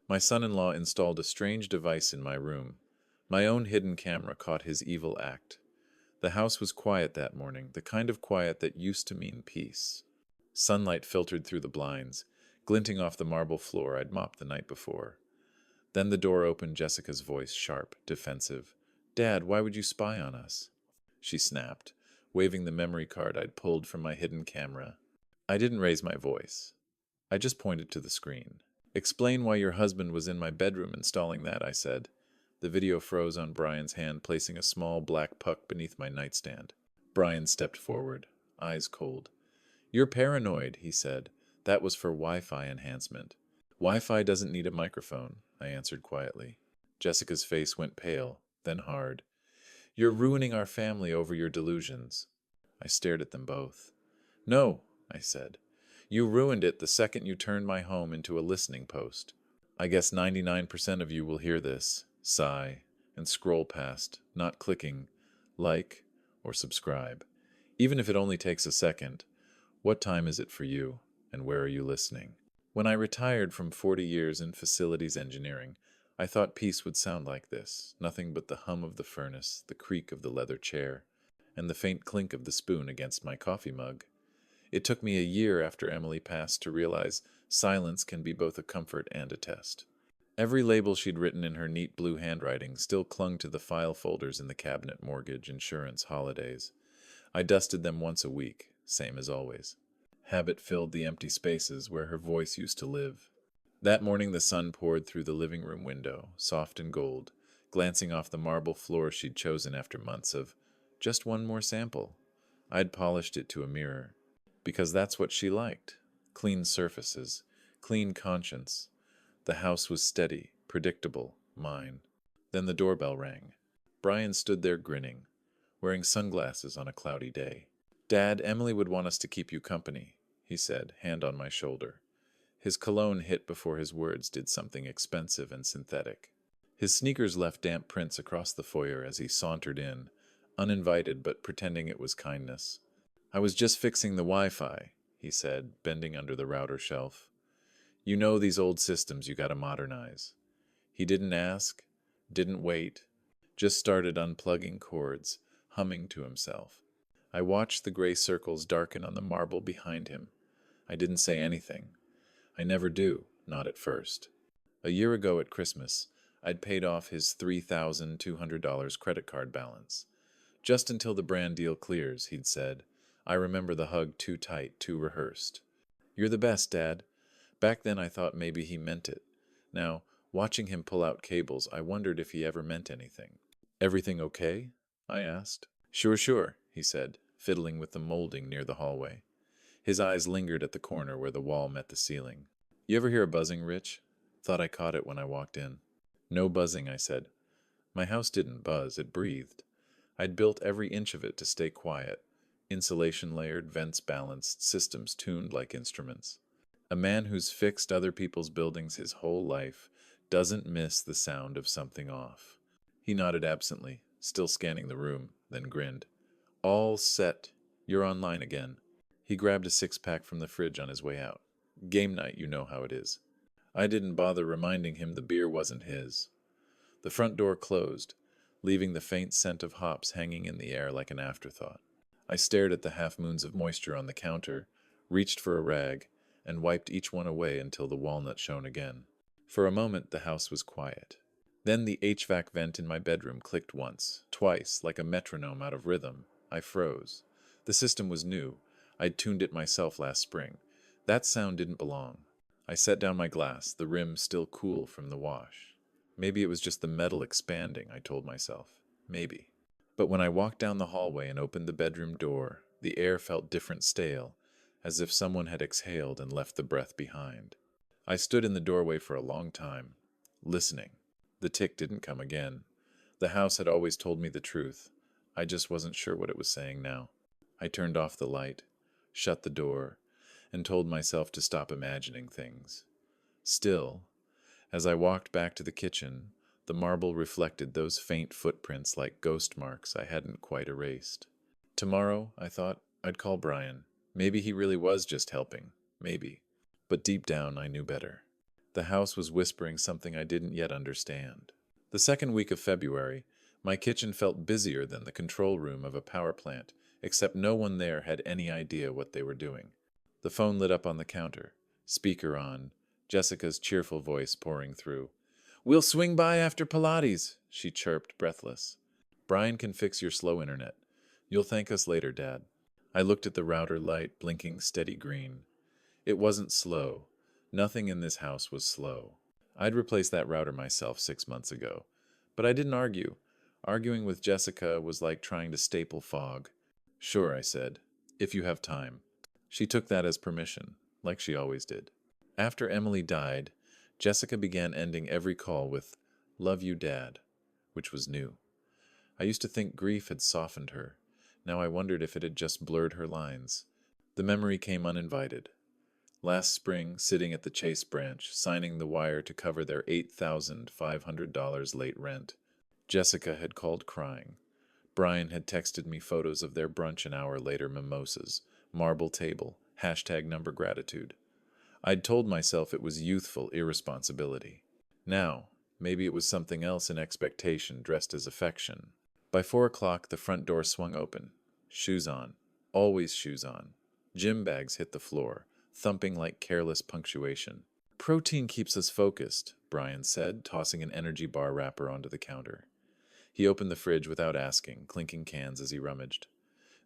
My son-in-law installed a strange device in my room. My own hidden camera caught his evil act. The house was quiet that morning, the kind of quiet that used to mean peace. Sunlight filtered through the blinds, glinting off the marble floor I'd mopped the night before. Then the door opened, Jessica's voice sharp, defensive. "Dad, why would you spy on us?" She snapped, waving the memory card I'd pulled from my hidden camera. I didn't raise my voice. I just pointed to the screen. "Explain why your husband was in my bedroom installing that," I said. The video froze on Brian's hand, placing a small black puck beneath my nightstand. Brian stepped forward, eyes cold. "You're paranoid," he said. "That was for Wi-Fi enhancement." "Wi-Fi doesn't need a microphone," I answered quietly. Jessica's face went pale, then hard. "You're ruining our family over your delusions." I stared at them both. "No," I said. "You ruined it the second you turned my home into a listening post. I guess 99% of you will hear this, sigh, and scroll past, not clicking like or subscribe. Even if it only takes a second, what time is it for you, and where are you listening?" When I retired from 40 years in facilities engineering, I thought peace would sound like this, nothing but the hum of the furnace, the creak of the leather chair, and the faint clink of the spoon against my coffee mug. It took me a year after Emily passed to realize silence can be both a comfort and a test. Every label she'd written in her neat blue handwriting still clung to the file folders in the cabinet: mortgage, insurance, holidays. I dusted them once a week, same as always. Habit filled the empty spaces where her voice used to live. That morning the sun poured through the living room window, soft and gold, glancing off the marble floor she'd chosen after months of just one more sample. I'd polished it to a mirror, because that's what she liked. Clean surfaces, clean conscience. The house was steady, predictable, mine. Then the doorbell rang. Brian stood there grinning, wearing sunglasses on a cloudy day. "Dad, Emily would want us to keep you company," he said, hand on my shoulder. His cologne hit before his words did something expensive and synthetic. His sneakers left damp prints across the foyer as he sauntered in, uninvited but pretending it was kindness. "I was just fixing the Wi-Fi," he said, bending under the router shelf. "You know these old systems you gotta modernize." He didn't ask, didn't wait, just started unplugging cords, humming to himself. I watched the gray circles darken on the marble behind him. I didn't say anything. I never do, not at first. A year ago at Christmas, I'd paid off his $3,200 credit card balance. "Just until the brand deal clears," he'd said. I remember the hug, too tight, too rehearsed. "You're the best, Dad." Back then I thought maybe he meant it. Now, watching him pull out cables, I wondered if he ever meant anything. "Everything okay?" I asked. "Sure, sure," he said, fiddling with the molding near the hallway. His eyes lingered at the corner where the wall met the ceiling. "You ever hear a buzzing, Rich?" Thought I caught it when I walked in. "No buzzing," I said. My house didn't buzz, it breathed. I'd built every inch of it to stay quiet. Insulation layered, vents balanced, systems tuned like instruments. A man who's fixed other people's buildings his whole life doesn't miss the sound of something off. He nodded absently, still scanning the room, then grinned. "All set. You're online again." He grabbed a six-pack from the fridge on his way out. "Game night, you know how it is." I didn't bother reminding him the beer wasn't his. The front door closed, leaving the faint scent of hops hanging in the air like an afterthought. I stared at the half-moons of moisture on the counter, reached for a rag, and wiped each one away until the walnut shone again. For a moment the house was quiet. Then the HVAC vent in my bedroom clicked once, twice, like a metronome out of rhythm. I froze. The system was new. I'd tuned it myself last spring. That sound didn't belong. I set down my glass, the rim still cool from the wash. Maybe it was just the metal expanding, I told myself. Maybe. But when I walked down the hallway and opened the bedroom door, the air felt different, stale, as if someone had exhaled and left the breath behind. I stood in the doorway for a long time, listening. The tick didn't come again. The house had always told me the truth. I just wasn't sure what it was saying now. I turned off the light, shut the door, and told myself to stop imagining things. Still, as I walked back to the kitchen, the marble reflected those faint footprints like ghost marks I hadn't quite erased. Tomorrow, I thought, I'd call Brian. Maybe he really was just helping. Maybe. But deep down, I knew better. The house was whispering something I didn't yet understand. The second week of February, my kitchen felt busier than the control room of a power plant, except no one there had any idea what they were doing. The phone lit up on the counter, speaker on, Jessica's cheerful voice pouring through. "We'll swing by after Pilates," she chirped, breathless. "Brian can fix your slow internet. You'll thank us later, Dad." I looked at the router light, blinking steady green. It wasn't slow. Nothing in this house was slow. I'd replaced that router myself 6 months ago. But I didn't argue. Arguing with Jessica was like trying to staple fog. "Sure," I said, "if you have time." She took that as permission, like she always did. After Emily died, Jessica began ending every call with, "Love you, Dad," which was new. I used to think grief had softened her. Now I wondered if it had just blurred her lines. The memory came uninvited. Last spring, sitting at the Chase branch, signing the wire to cover their $8,500 late rent, Jessica had called crying. Brian had texted me photos of their brunch an hour later, mimosas, marble table, #number gratitude. I'd told myself it was youthful irresponsibility. Now, maybe it was something else in expectation dressed as affection. By 4 o'clock, the front door swung open. Shoes on. Always shoes on. Gym bags hit the floor, thumping like careless punctuation. "Protein keeps us focused," Brian said, tossing an energy bar wrapper onto the counter. He opened the fridge without asking, clinking cans as he rummaged.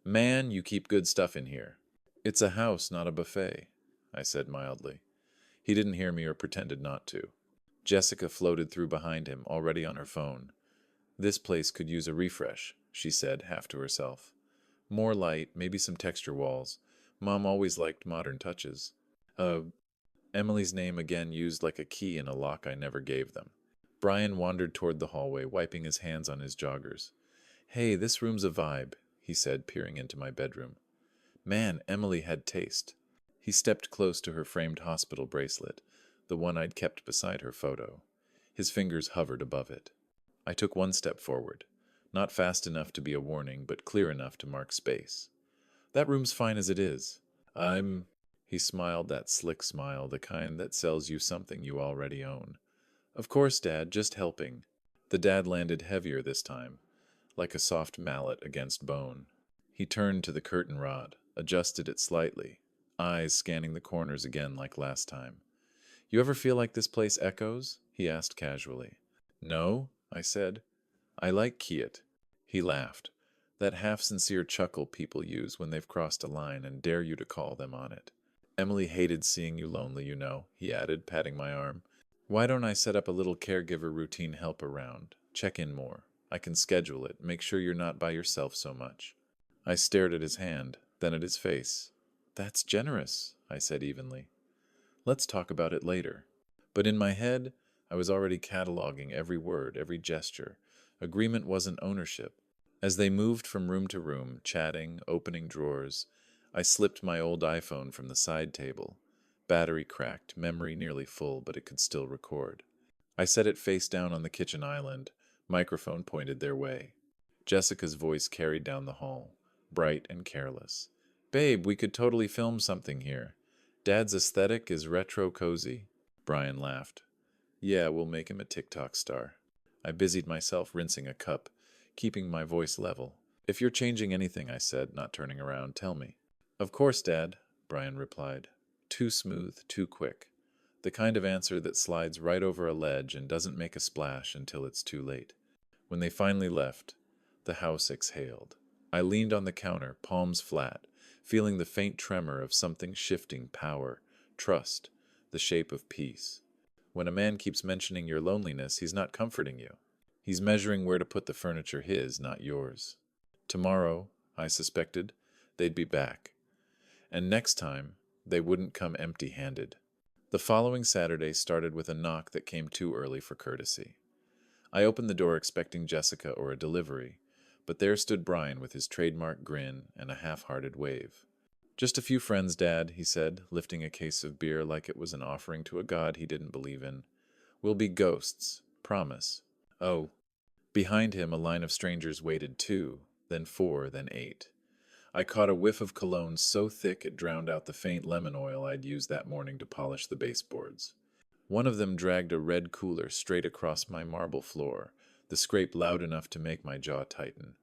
"Man, you keep good stuff in here." "It's a house, not a buffet," I said mildly. He didn't hear me or pretended not to. Jessica floated through behind him, already on her phone. "This place could use a refresh," she said, half to herself. "More light, maybe some texture walls. Mom always liked modern touches." Emily's name again used like a key in a lock I never gave them. Brian wandered toward the hallway, wiping his hands on his joggers. "Hey, this room's a vibe," he said, peering into my bedroom. Man, Emily had taste. He stepped close to her framed hospital bracelet, the one I'd kept beside her photo. His fingers hovered above it. I took one step forward, not fast enough to be a warning, but clear enough to mark space. "That room's fine as it is. He smiled, that slick smile, the kind that sells you something you already own. "Of course, Dad, just helping." The dad landed heavier this time, like a soft mallet against bone. He turned to the curtain rod, adjusted it slightly, eyes scanning the corners again like last time. "You ever feel like this place echoes?" he asked casually. "No," I said. "I like Kiet." He laughed, that half-sincere chuckle people use when they've crossed a line and dare you to call them on it. "Emily hated seeing you lonely, you know," he added, patting my arm. "Why don't I set up a little caregiver routine help around? Check in more. I can schedule it, make sure you're not by yourself so much." I stared at his hand, then at his face. "That's generous," I said evenly. "Let's talk about it later." But in my head, I was already cataloging every word, every gesture. Agreement wasn't ownership. As they moved from room to room, chatting, opening drawers, I slipped my old iPhone from the side table. Battery cracked, memory nearly full, but it could still record. I set it face down on the kitchen island, microphone pointed their way. Jessica's voice carried down the hall, bright and careless. "Babe, we could totally film something here. Dad's aesthetic is retro cozy." Brian laughed. "Yeah, we'll make him a TikTok star." I busied myself rinsing a cup, keeping my voice level. "If you're changing anything," I said, not turning around, "tell me." "Of course, Dad," Brian replied. Too smooth, too quick. The kind of answer that slides right over a ledge and doesn't make a splash until it's too late. When they finally left, the house exhaled. I leaned on the counter, palms flat, feeling the faint tremor of something shifting, power, trust, the shape of peace. When a man keeps mentioning your loneliness, he's not comforting you. He's measuring where to put the furniture, his, not yours. Tomorrow, I suspected, they'd be back. And next time, they wouldn't come empty-handed. The following Saturday started with a knock that came too early for courtesy. I opened the door expecting Jessica or a delivery, but there stood Brian with his trademark grin and a half-hearted wave. "Just a few friends, Dad," he said, lifting a case of beer like it was an offering to a god he didn't believe in. "We'll be ghosts. Promise." Oh. Behind him, a line of strangers waited 2, then 4, then 8. I caught a whiff of cologne so thick it drowned out the faint lemon oil I'd used that morning to polish the baseboards. One of them dragged a red cooler straight across my marble floor, the scrape loud enough to make my jaw tighten.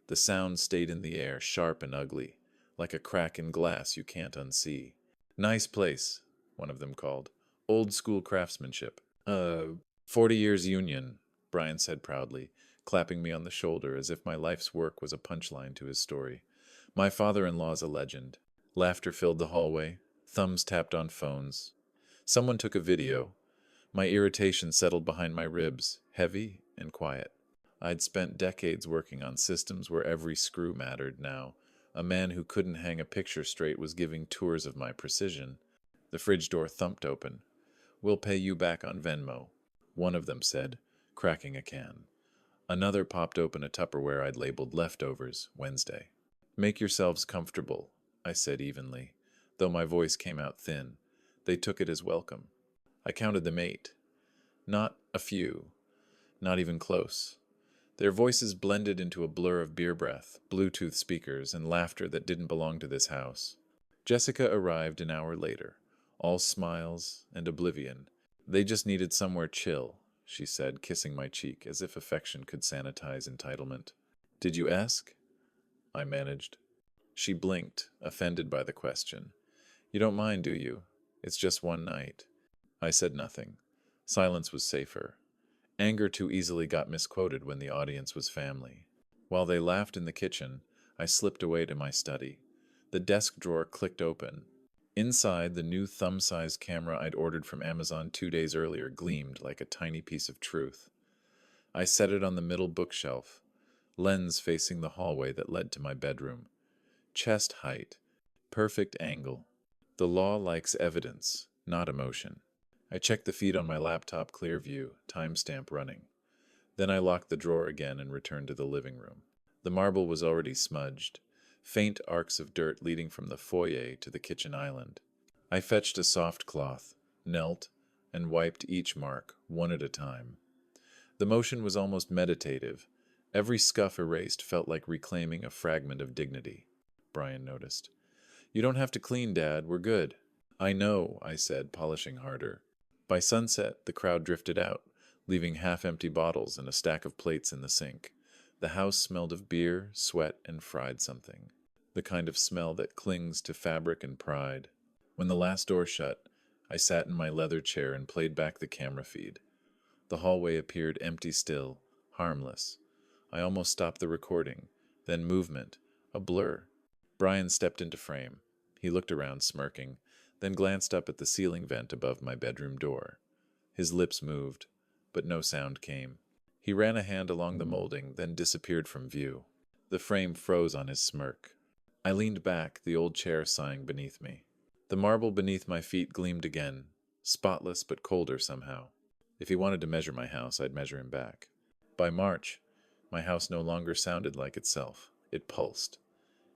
The sound stayed in the air, sharp and ugly, like a crack in glass you can't unsee. "Nice place," one of them called. "Old school craftsmanship." 40 years union," Brian said proudly, clapping me on the shoulder as if my life's work was a punchline to his story. "My father-in-law's a legend." Laughter filled the hallway. Thumbs tapped on phones. Someone took a video. My irritation settled behind my ribs, heavy and quiet. I'd spent decades working on systems where every screw mattered now. A man who couldn't hang a picture straight was giving tours of my precision. The fridge door thumped open. "We'll pay you back on Venmo," one of them said, cracking a can. Another popped open a Tupperware I'd labeled leftovers, Wednesday. "Make yourselves comfortable," I said evenly, though my voice came out thin. They took it as welcome. I counted them 8. Not a few. Not even close. Their voices blended into a blur of beer breath, Bluetooth speakers, and laughter that didn't belong to this house. Jessica arrived an hour later, all smiles and oblivion. "They just needed somewhere chill," she said, kissing my cheek as if affection could sanitize entitlement. "Did you ask?" I managed. She blinked, offended by the question. "You don't mind, do you? It's just one night." I said nothing. Silence was safer. Anger too easily got misquoted when the audience was family. While they laughed in the kitchen, I slipped away to my study. The desk drawer clicked open. Inside, the new thumb-sized camera I'd ordered from Amazon 2 days earlier gleamed like a tiny piece of truth. I set it on the middle bookshelf, lens facing the hallway that led to my bedroom. Chest height, perfect angle. The law likes evidence, not emotion. I checked the feed on my laptop, Clearview, timestamp running. Then I locked the drawer again and returned to the living room. The marble was already smudged, faint arcs of dirt leading from the foyer to the kitchen island. I fetched a soft cloth, knelt, and wiped each mark, one at a time. The motion was almost meditative. Every scuff erased felt like reclaiming a fragment of dignity. Brian noticed. "You don't have to clean, Dad. We're good." "I know," I said, polishing harder. By sunset, the crowd drifted out, leaving half-empty bottles and a stack of plates in the sink. The house smelled of beer, sweat, and fried something. The kind of smell that clings to fabric and pride. When the last door shut, I sat in my leather chair and played back the camera feed. The hallway appeared empty still, harmless. I almost stopped the recording. Then movement, a blur. Brian stepped into frame. He looked around, smirking, then glanced up at the ceiling vent above my bedroom door. His lips moved, but no sound came. He ran a hand along the molding, then disappeared from view. The frame froze on his smirk. I leaned back, the old chair sighing beneath me. The marble beneath my feet gleamed again, spotless but colder somehow. If he wanted to measure my house, I'd measure him back. By March, my house no longer sounded like itself. It pulsed.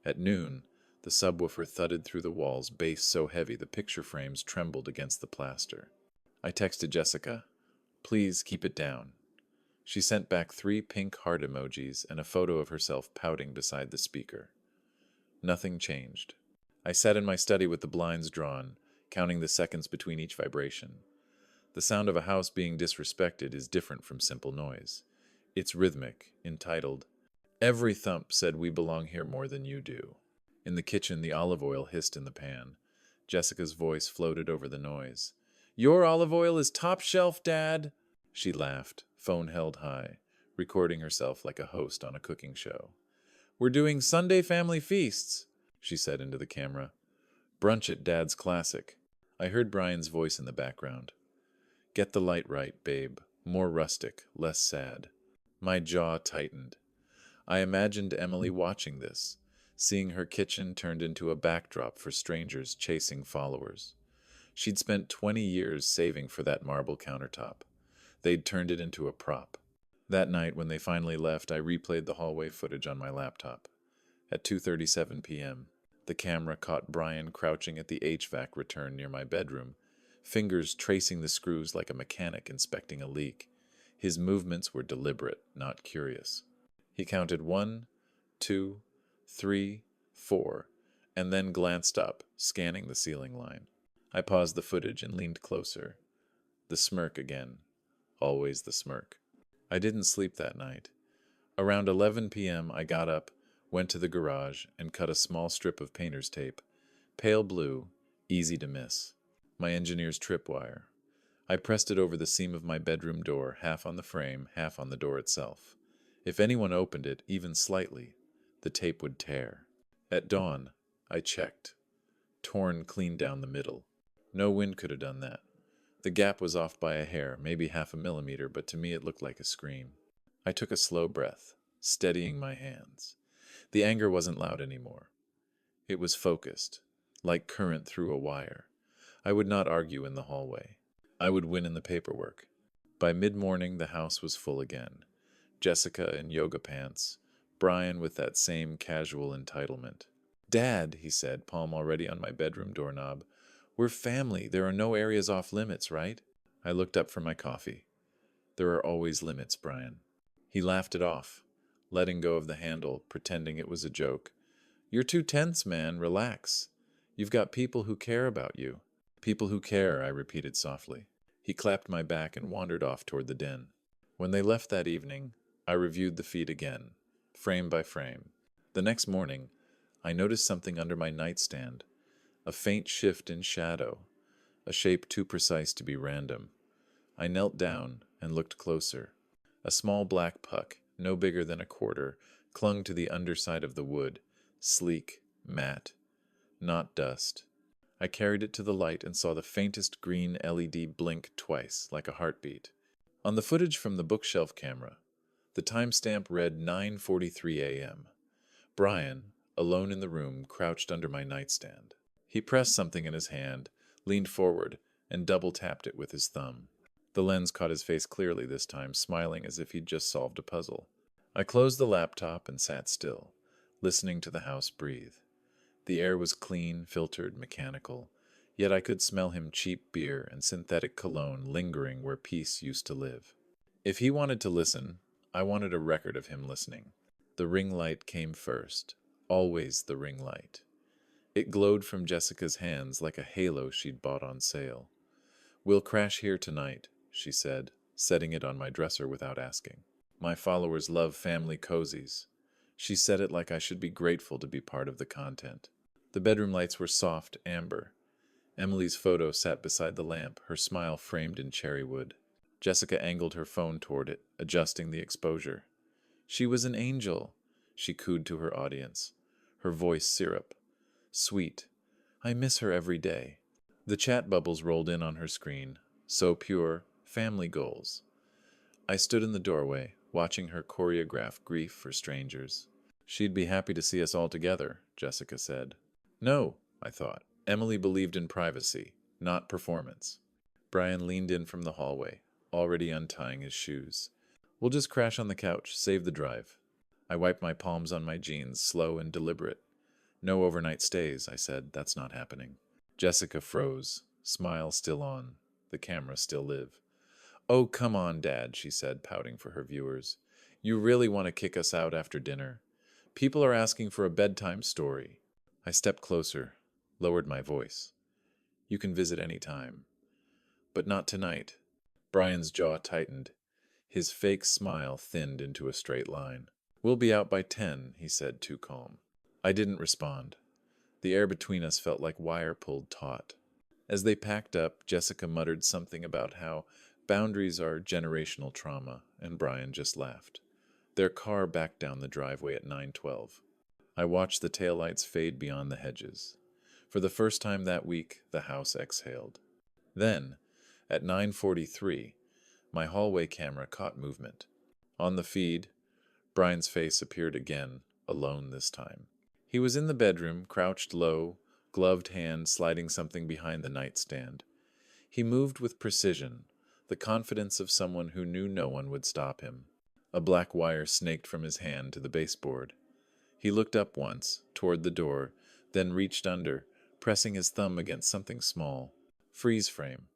At noon, the subwoofer thudded through the walls, bass so heavy the picture frames trembled against the plaster. I texted Jessica, "Please keep it down." She sent back 3 pink heart emojis and a photo of herself pouting beside the speaker. Nothing changed. I sat in my study with the blinds drawn, counting the seconds between each vibration. The sound of a house being disrespected is different from simple noise. It's rhythmic, entitled. Every thump said we belong here more than you do. In the kitchen, the olive oil hissed in the pan. Jessica's voice floated over the noise. "Your olive oil is top shelf, Dad!" She laughed, phone held high, recording herself like a host on a cooking show. "We're doing Sunday family feasts," she said into the camera. "Brunch at Dad's Classic." I heard Brian's voice in the background. "Get the light right, babe. More rustic, less sad." My jaw tightened. I imagined Emily watching this, seeing her kitchen turned into a backdrop for strangers chasing followers. She'd spent 20 years saving for that marble countertop. They'd turned it into a prop. That night, when they finally left, I replayed the hallway footage on my laptop. At 2:37 p.m., the camera caught Brian crouching at the HVAC return near my bedroom, fingers tracing the screws like a mechanic inspecting a leak. His movements were deliberate, not curious. He counted 1, 2, 3, 4, and then glanced up, scanning the ceiling line. I paused the footage and leaned closer. The smirk again. Always the smirk. I didn't sleep that night. Around 11 p.m., I got up, went to the garage, and cut a small strip of painter's tape. Pale blue, easy to miss. My engineer's tripwire. I pressed it over the seam of my bedroom door, half on the frame, half on the door itself. If anyone opened it, even slightly, the tape would tear. At dawn, I checked. Torn clean down the middle. No wind could have done that. The gap was off by a hair, maybe half a millimeter, but to me it looked like a scream. I took a slow breath, steadying my hands. The anger wasn't loud anymore. It was focused, like current through a wire. I would not argue in the hallway. I would win in the paperwork. By mid-morning, the house was full again. Jessica in yoga pants, Brian with that same casual entitlement. "Dad," he said, palm already on my bedroom doorknob, "we're family. There are no areas off limits, right?" I looked up from my coffee. "There are always limits, Brian." He laughed it off, letting go of the handle, pretending it was a joke. "You're too tense, man. Relax. You've got people who care about you." "People who care," I repeated softly. He clapped my back and wandered off toward the den. When they left that evening, I reviewed the feed again, frame by frame. The next morning, I noticed something under my nightstand, a faint shift in shadow, a shape too precise to be random. I knelt down and looked closer. A small black puck, no bigger than a quarter, clung to the underside of the wood, sleek, matte, not dust. I carried it to the light and saw the faintest green LED blink twice, like a heartbeat. On the footage from the bookshelf camera, the timestamp read 9:43 a.m. Brian, alone in the room, crouched under my nightstand. He pressed something in his hand, leaned forward, and double-tapped it with his thumb. The lens caught his face clearly this time, smiling as if he'd just solved a puzzle. I closed the laptop and sat still, listening to the house breathe. The air was clean, filtered, mechanical, yet I could smell him cheap beer and synthetic cologne lingering where peace used to live. If he wanted to listen, I wanted a record of him listening. The ring light came first, always the ring light. It glowed from Jessica's hands like a halo she'd bought on sale. "We'll crash here tonight," she said, setting it on my dresser without asking. "My followers love family cozies." She said it like I should be grateful to be part of the content. The bedroom lights were soft amber. Emily's photo sat beside the lamp, her smile framed in cherry wood. Jessica angled her phone toward it, adjusting the exposure. "She was an angel," she cooed to her audience, her voice syrup. "Sweet. I miss her every day." The chat bubbles rolled in on her screen. So pure. Family goals. I stood in the doorway, watching her choreograph grief for strangers. "She'd be happy to see us all together," Jessica said. "No," I thought. Emily believed in privacy, not performance. Brian leaned in from the hallway, already untying his shoes. "We'll just crash on the couch, save the drive." I wiped my palms on my jeans, slow and deliberate. "No overnight stays," I said. "That's not happening." Jessica froze, smile still on, the camera still live. "Oh, come on, Dad," she said, pouting for her viewers. "You really want to kick us out after dinner? People are asking for a bedtime story." I stepped closer, lowered my voice. "You can visit any time. But not tonight." Brian's jaw tightened. His fake smile thinned into a straight line. "We'll be out by 10, he said, too calm. I didn't respond. The air between us felt like wire pulled taut. As they packed up, Jessica muttered something about how boundaries are generational trauma, and Brian just laughed. Their car backed down the driveway at 9:12. I watched the taillights fade beyond the hedges. For the first time that week, the house exhaled. Then, at 9:43, my hallway camera caught movement. On the feed, Brian's face appeared again, alone this time. He was in the bedroom, crouched low, gloved hand sliding something behind the nightstand. He moved with precision, the confidence of someone who knew no one would stop him. A black wire snaked from his hand to the baseboard. He looked up once, toward the door, then reached under, pressing his thumb against something small. Freeze frame.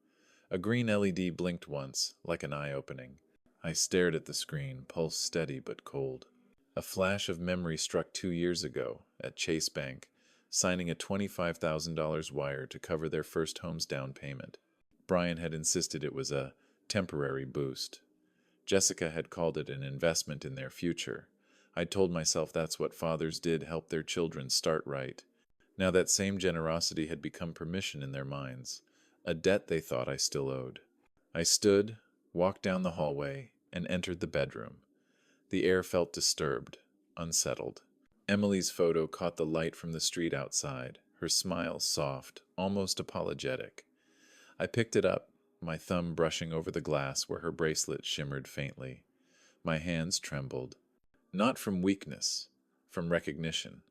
A green LED blinked once, like an eye opening. I stared at the screen, pulse steady but cold. A flash of memory struck 2 years ago, at Chase Bank, signing a $25,000 wire to cover their first home's down payment. Brian had insisted it was a temporary boost. Jessica had called it an investment in their future. I'd told myself that's what fathers did, help their children start right. Now that same generosity had become permission in their minds, a debt they thought I still owed. I stood, walked down the hallway, and entered the bedroom. The air felt disturbed, unsettled. Emily's photo caught the light from the street outside, her smile soft, almost apologetic. I picked it up, my thumb brushing over the glass where her bracelet shimmered faintly. My hands trembled. Not from weakness, from recognition.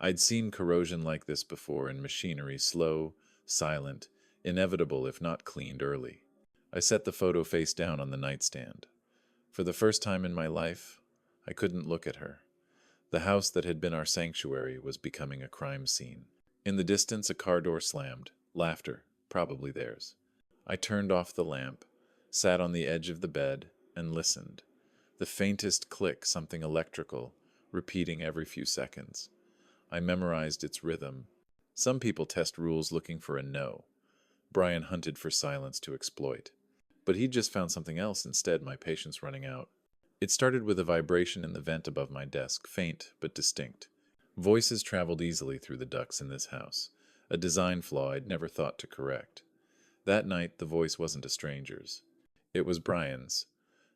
I'd seen corrosion like this before in machinery, slow, silent, inevitable if not cleaned early. I set the photo face down on the nightstand. For the first time in my life, I couldn't look at her. The house that had been our sanctuary was becoming a crime scene. In the distance, a car door slammed. Laughter, probably theirs. I turned off the lamp, sat on the edge of the bed, and listened. The faintest click, something electrical, repeating every few seconds. I memorized its rhythm. Some people test rules looking for a no. Brian hunted for silence to exploit. But he'd just found something else instead, my patience running out. It started with a vibration in the vent above my desk, faint but distinct. Voices traveled easily through the ducts in this house, a design flaw I'd never thought to correct. That night, the voice wasn't a stranger's. It was Brian's,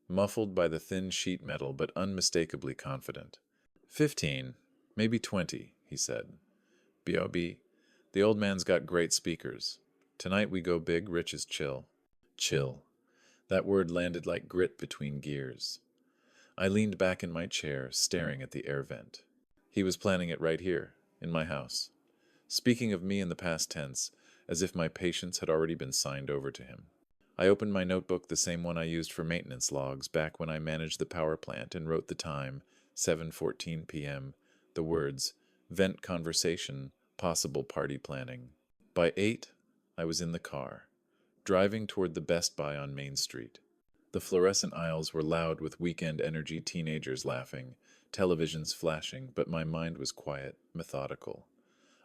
muffled by the thin sheet metal but unmistakably confident. 15, maybe 20, he said. B.O.B. The old man's got great speakers. Tonight we go big, rich as chill. Chill. That word landed like grit between gears. I leaned back in my chair, staring at the air vent. He was planning it right here, in my house. Speaking of me in the past tense, as if my patience had already been signed over to him. I opened my notebook, the same one I used for maintenance logs back when I managed the power plant, and wrote the time, 7:14 p.m., the words, vent conversation, possible party planning. By 8, I was in the car, driving toward the Best Buy on Main Street. The fluorescent aisles were loud with weekend energy teenagers laughing, televisions flashing, but my mind was quiet, methodical.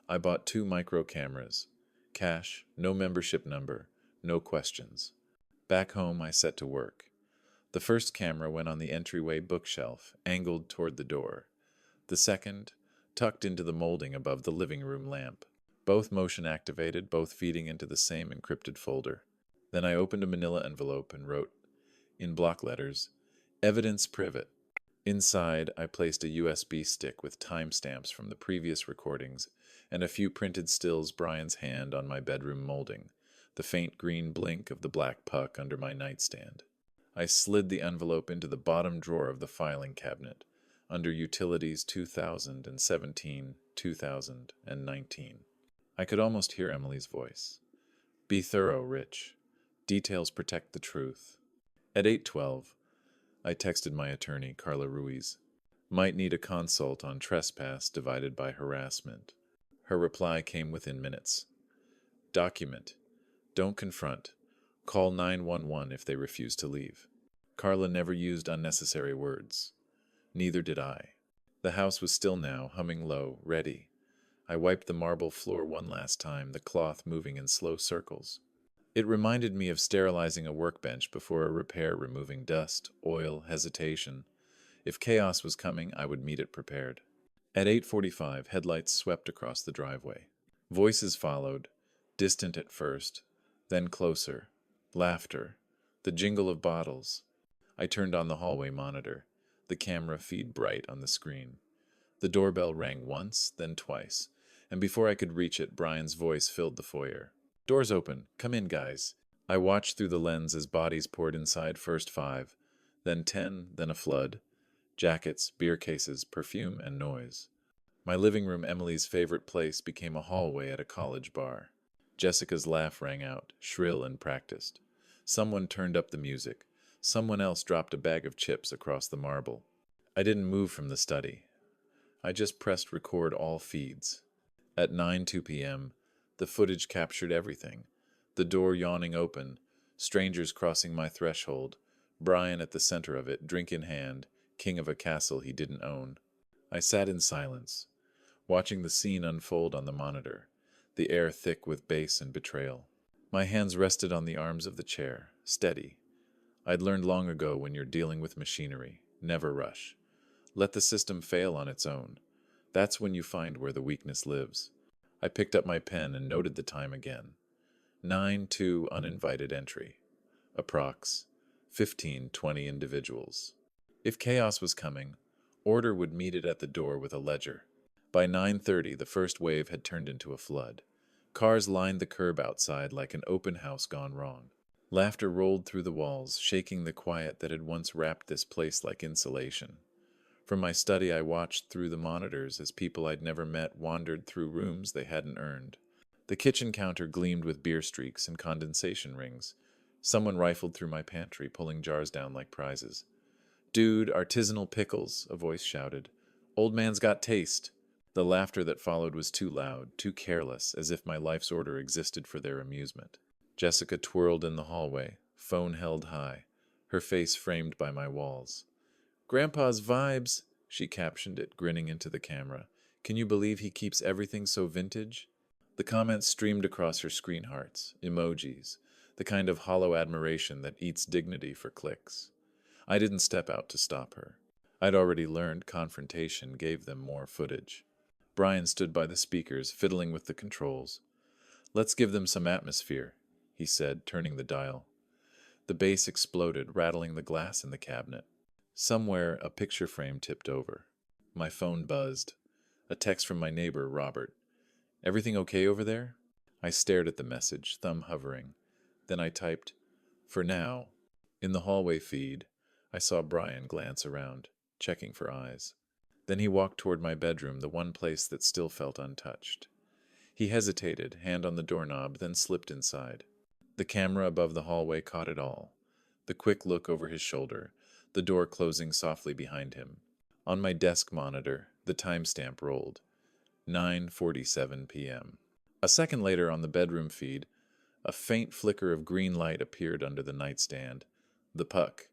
I bought 2 micro cameras. Cash, no membership number, no questions. Back home, I set to work. The first camera went on the entryway bookshelf, angled toward the door. The second, tucked into the molding above the living room lamp. Both motion activated, both feeding into the same encrypted folder. Then I opened a manila envelope and wrote, in block letters, Evidence Privet. Inside, I placed a USB stick with timestamps from the previous recordings and a few printed stills Brian's hand on my bedroom molding, the faint green blink of the black puck under my nightstand. I slid the envelope into the bottom drawer of the filing cabinet, under Utilities 2017, 2019. I could almost hear Emily's voice. Be thorough, Rich. Details protect the truth. At 8:12, I texted my attorney, Carla Ruiz. Might need a consult on trespass divided by harassment. Her reply came within minutes. Document. Don't confront. Call 911 if they refuse to leave. Carla never used unnecessary words. Neither did I. The house was still now, humming low, ready. I wiped the marble floor one last time, the cloth moving in slow circles. It reminded me of sterilizing a workbench before a repair, removing dust, oil, hesitation. If chaos was coming, I would meet it prepared. At 8:45, headlights swept across the driveway. Voices followed, distant at first, then closer. Laughter. The jingle of bottles. I turned on the hallway monitor, the camera feed bright on the screen. The doorbell rang once, then twice, and before I could reach it, Brian's voice filled the foyer. Doors open. Come in, guys. I watched through the lens as bodies poured inside, first 5, then 10, then a flood. Jackets, beer cases, perfume, and noise. My living room, Emily's favorite place, became a hallway at a college bar. Jessica's laugh rang out, shrill and practiced. Someone turned up the music. Someone else dropped a bag of chips across the marble. I didn't move from the study. I just pressed record all feeds. At 9:02 p.m., the footage captured everything. The door yawning open, strangers crossing my threshold, Brian at the center of it, drink in hand, king of a castle he didn't own. I sat in silence, watching the scene unfold on the monitor, the air thick with bass and betrayal. My hands rested on the arms of the chair, steady. I'd learned long ago when you're dealing with machinery, never rush. Let the system fail on its own. That's when you find where the weakness lives. I picked up my pen and noted the time again. 9-2 uninvited entry. Approx. 15-20 individuals. If chaos was coming, order would meet it at the door with a ledger. By 9:30, the first wave had turned into a flood. Cars lined the curb outside like an open house gone wrong. Laughter rolled through the walls, shaking the quiet that had once wrapped this place like insulation. From my study, I watched through the monitors as people I'd never met wandered through rooms they hadn't earned. The kitchen counter gleamed with beer streaks and condensation rings. Someone rifled through my pantry, pulling jars down like prizes. "Dude, artisanal pickles," a voice shouted. "Old man's got taste." The laughter that followed was too loud, too careless, as if my life's order existed for their amusement. Jessica twirled in the hallway, phone held high, her face framed by my walls. "Grandpa's vibes," she captioned it, grinning into the camera. "Can you believe he keeps everything so vintage?" The comments streamed across her screen hearts, emojis, the kind of hollow admiration that eats dignity for clicks. I didn't step out to stop her. I'd already learned confrontation gave them more footage. Brian stood by the speakers, fiddling with the controls. "Let's give them some atmosphere," he said, turning the dial. The bass exploded, rattling the glass in the cabinet. Somewhere, a picture frame tipped over. My phone buzzed. A text from my neighbor, Robert. "Everything okay over there?" I stared at the message, thumb hovering. Then I typed, "For now." In the hallway feed, I saw Brian glance around, checking for eyes. Then he walked toward my bedroom, the one place that still felt untouched. He hesitated, hand on the doorknob, then slipped inside. The camera above the hallway caught it all. The quick look over his shoulder, the door closing softly behind him. On my desk monitor, the timestamp rolled. 9:47 p.m. A second later on the bedroom feed, a faint flicker of green light appeared under the nightstand. The puck,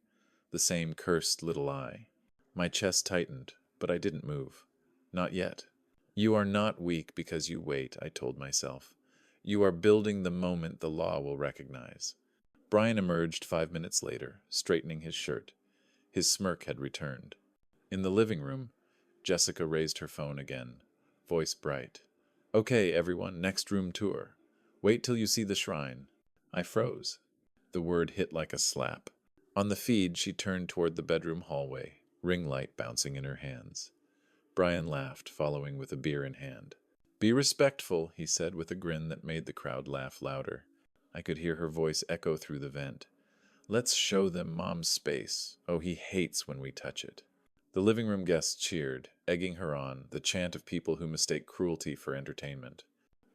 the same cursed little eye. My chest tightened, but I didn't move. Not yet. "You are not weak because you wait," I told myself. "You are building the moment the law will recognize." Brian emerged 5 minutes later, straightening his shirt. His smirk had returned. In the living room, Jessica raised her phone again, voice bright. "Okay, everyone, next room tour. Wait till you see the shrine." I froze. The word hit like a slap. On the feed, she turned toward the bedroom hallway, ring light bouncing in her hands. Brian laughed, following with a beer in hand. "Be respectful," he said with a grin that made the crowd laugh louder. I could hear her voice echo through the vent. "Let's show them Mom's space. Oh, he hates when we touch it." The living room guests cheered, egging her on, the chant of people who mistake cruelty for entertainment.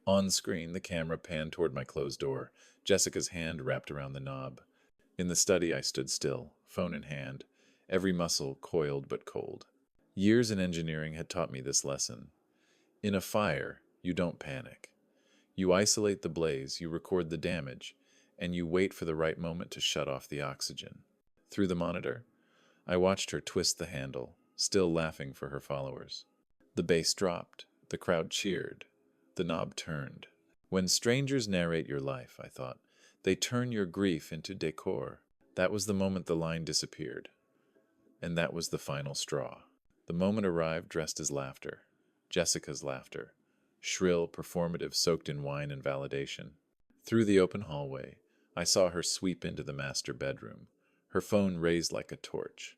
On screen, the camera panned toward my closed door, Jessica's hand wrapped around the knob. In the study, I stood still, phone in hand, every muscle coiled but cold. Years in engineering had taught me this lesson. In a fire, you don't panic. You isolate the blaze, you record the damage, and you wait for the right moment to shut off the oxygen. Through the monitor, I watched her twist the handle, still laughing for her followers. The bass dropped, the crowd cheered, the knob turned. When strangers narrate your life, I thought, they turn your grief into decor. That was the moment the line disappeared. And that was the final straw. The moment arrived dressed as laughter. Jessica's laughter. Shrill, performative, soaked in wine and validation. Through the open hallway, I saw her sweep into the master bedroom, her phone raised like a torch.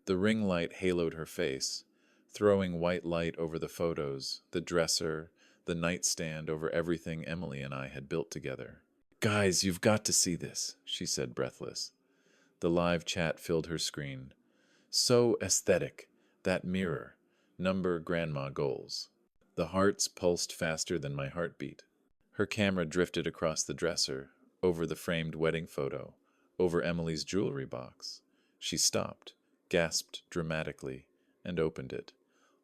The ring light haloed her face, throwing white light over the photos, the dresser, the nightstand, over everything Emily and I had built together. "Guys, you've got to see this," she said, breathless. The live chat filled her screen. "So aesthetic. That mirror. Number grandma goals." The hearts pulsed faster than my heartbeat. Her camera drifted across the dresser, over the framed wedding photo, over Emily's jewelry box. She stopped, gasped dramatically, and opened it.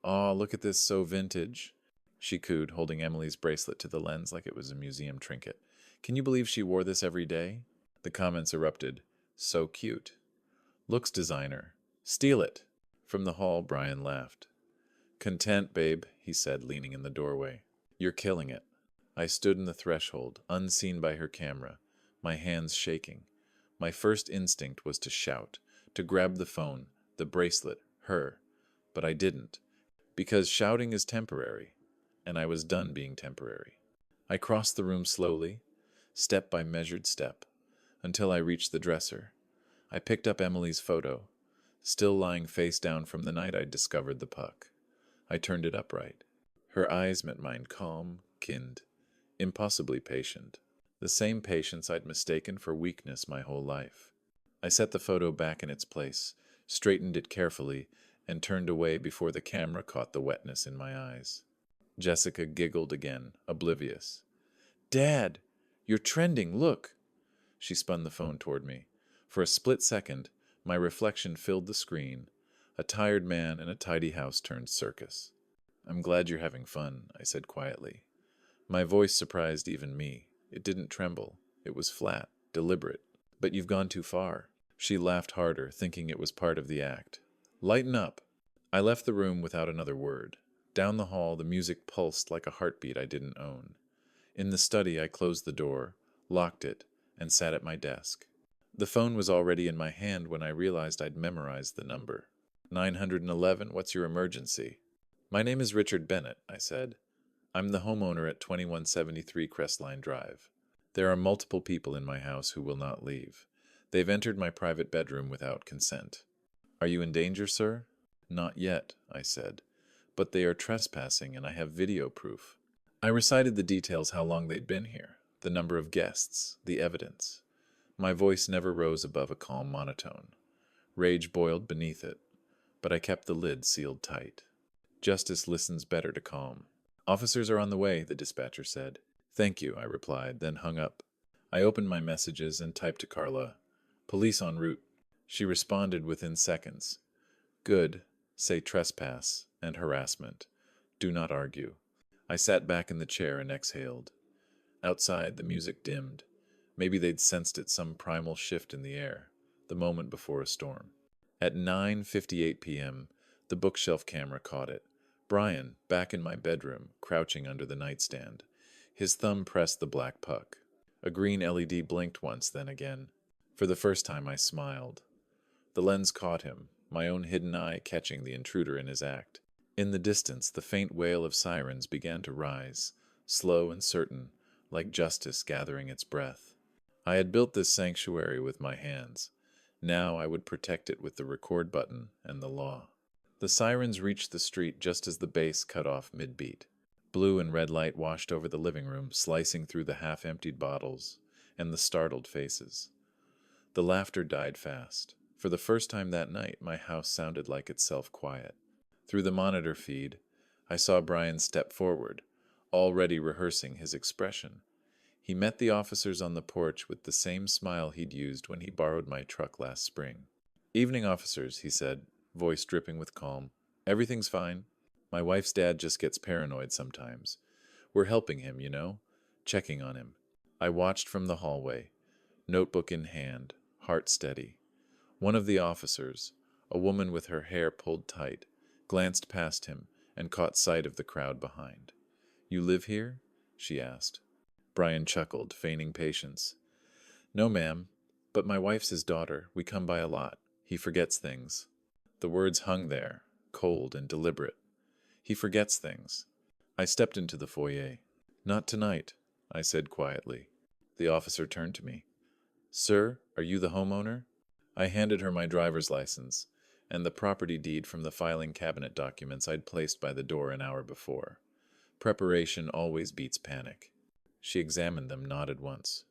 "Aw, look at this, so vintage," she cooed, holding Emily's bracelet to the lens like it was a museum trinket. "Can you believe she wore this every day?" The comments erupted. "So cute." "Looks designer. Steal it." From the hall, Brian laughed. "Content, babe," he said, leaning in the doorway. "You're killing it." I stood in the threshold, unseen by her camera, my hands shaking. My first instinct was to shout, to grab the phone, the bracelet, her. But I didn't, because shouting is temporary, and I was done being temporary. I crossed the room slowly, step by measured step, until I reached the dresser. I picked up Emily's photo, still lying face down from the night I'd discovered the puck. I turned it upright. Her eyes met mine, calm, kind, impossibly patient. The same patience I'd mistaken for weakness my whole life. I set the photo back in its place, straightened it carefully, and turned away before the camera caught the wetness in my eyes. Jessica giggled again, oblivious. "Dad, you're trending, look!" She spun the phone toward me. For a split second, my reflection filled the screen. A tired man in a tidy house turned circus. "I'm glad you're having fun," I said quietly. My voice surprised even me. It didn't tremble. It was flat, deliberate. "But you've gone too far." She laughed harder, thinking it was part of the act. "Lighten up." I left the room without another word. Down the hall, the music pulsed like a heartbeat I didn't own. In the study, I closed the door, locked it, and sat at my desk. The phone was already in my hand when I realized I'd memorized the number. 911, what's your emergency? "My name is Richard Bennett," I said. "I'm the homeowner at 2173 Crestline Drive. There are multiple people in my house who will not leave. They've entered my private bedroom without consent." "Are you in danger, sir?" "Not yet," I said. "But they are trespassing, and I have video proof." I recited the details, how long they'd been here, the number of guests, the evidence. My voice never rose above a calm monotone. Rage boiled beneath it, but I kept the lid sealed tight. Justice listens better to calm. "Officers are on the way," the dispatcher said. "Thank you," I replied, then hung up. I opened my messages and typed to Carla, "Police en route." She responded within seconds. "Good. Say trespass and harassment. Do not argue." I sat back in the chair and exhaled. Outside, the music dimmed. Maybe they'd sensed it, some primal shift in the air, the moment before a storm. At 9:58 p.m., the bookshelf camera caught it. Brian, back in my bedroom, crouching under the nightstand. His thumb pressed the black puck. A green LED blinked once, then again. For the first time, I smiled. The lens caught him, my own hidden eye catching the intruder in his act. In the distance, the faint wail of sirens began to rise, slow and certain, like justice gathering its breath. I had built this sanctuary with my hands. Now I would protect it with the record button and the law. The sirens reached the street just as the bass cut off mid-beat. Blue and red light washed over the living room, slicing through the half-emptied bottles and the startled faces. The laughter died fast. For the first time that night, my house sounded like itself quiet. Through the monitor feed, I saw Brian step forward, already rehearsing his expression. He met the officers on the porch with the same smile he'd used when he borrowed my truck last spring. "Evening, officers," he said, voice dripping with calm. "Everything's fine. My wife's dad just gets paranoid sometimes. We're helping him, you know, checking on him." I watched from the hallway, notebook in hand, heart steady. One of the officers, a woman with her hair pulled tight, glanced past him and caught sight of the crowd behind. "You live here?" she asked. Brian chuckled, feigning patience. "No, ma'am, but my wife's his daughter. We come by a lot. He forgets things." The words hung there, cold and deliberate. "He forgets things." I stepped into the foyer. "Not tonight," I said quietly. The officer turned to me. "Sir, are you the homeowner?" I handed her my driver's license and the property deed from the filing cabinet documents I'd placed by the door an hour before. Preparation always beats panic. She examined them, nodded once.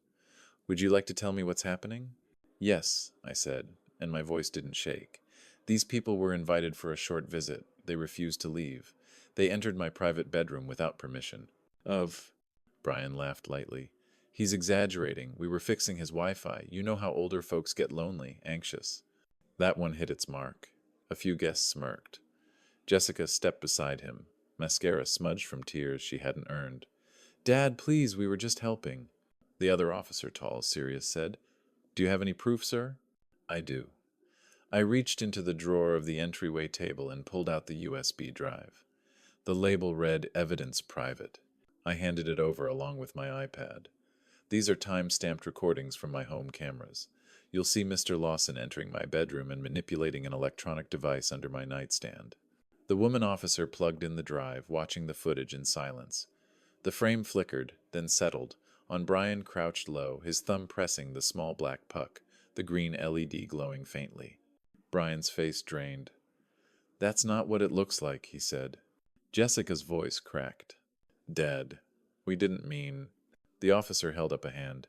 "Would you like to tell me what's happening?" "Yes," I said, and my voice didn't shake. "These people were invited for a short visit. They refused to leave. They entered my private bedroom without permission." Brian laughed lightly. "He's exaggerating. We were fixing his Wi-Fi. You know how older folks get lonely, anxious." That one hit its mark. A few guests smirked. Jessica stepped beside him, mascara smudged from tears she hadn't earned. "Dad, please, we were just helping." The other officer, tall, serious, said, "Do you have any proof, sir?" "I do." I reached into the drawer of the entryway table and pulled out the USB drive. The label read, "Evidence Private." I handed it over along with my iPad. These are time-stamped recordings from my home cameras. You'll see Mr. Lawson entering my bedroom and manipulating an electronic device under my nightstand. The woman officer plugged in the drive, watching the footage in silence. The frame flickered, then settled, on Brian crouched low, his thumb pressing the small black puck, the green LED glowing faintly. Brian's face drained. "That's not what it looks like," he said. Jessica's voice cracked. "Dad, we didn't mean—" The officer held up a hand.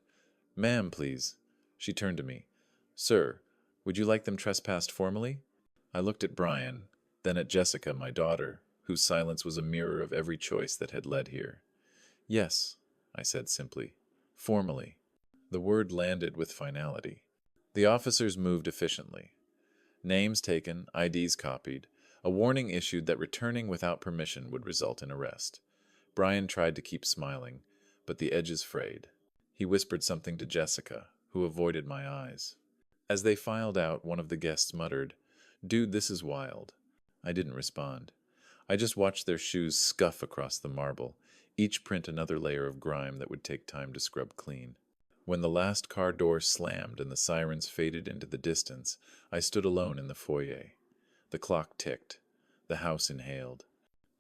"Ma'am, please." She turned to me. "Sir, would you like them trespassed formally?" I looked at Brian, then at Jessica, my daughter, whose silence was a mirror of every choice that had led here. "Yes," I said simply. "Formally." The word landed with finality. The officers moved efficiently. Names taken, IDs copied, a warning issued that returning without permission would result in arrest. Brian tried to keep smiling, but the edges frayed. He whispered something to Jessica, who avoided my eyes. As they filed out, one of the guests muttered, "Dude, this is wild." I didn't respond. I just watched their shoes scuff across the marble, each print another layer of grime that would take time to scrub clean. When the last car door slammed and the sirens faded into the distance, I stood alone in the foyer. The clock ticked. The house inhaled.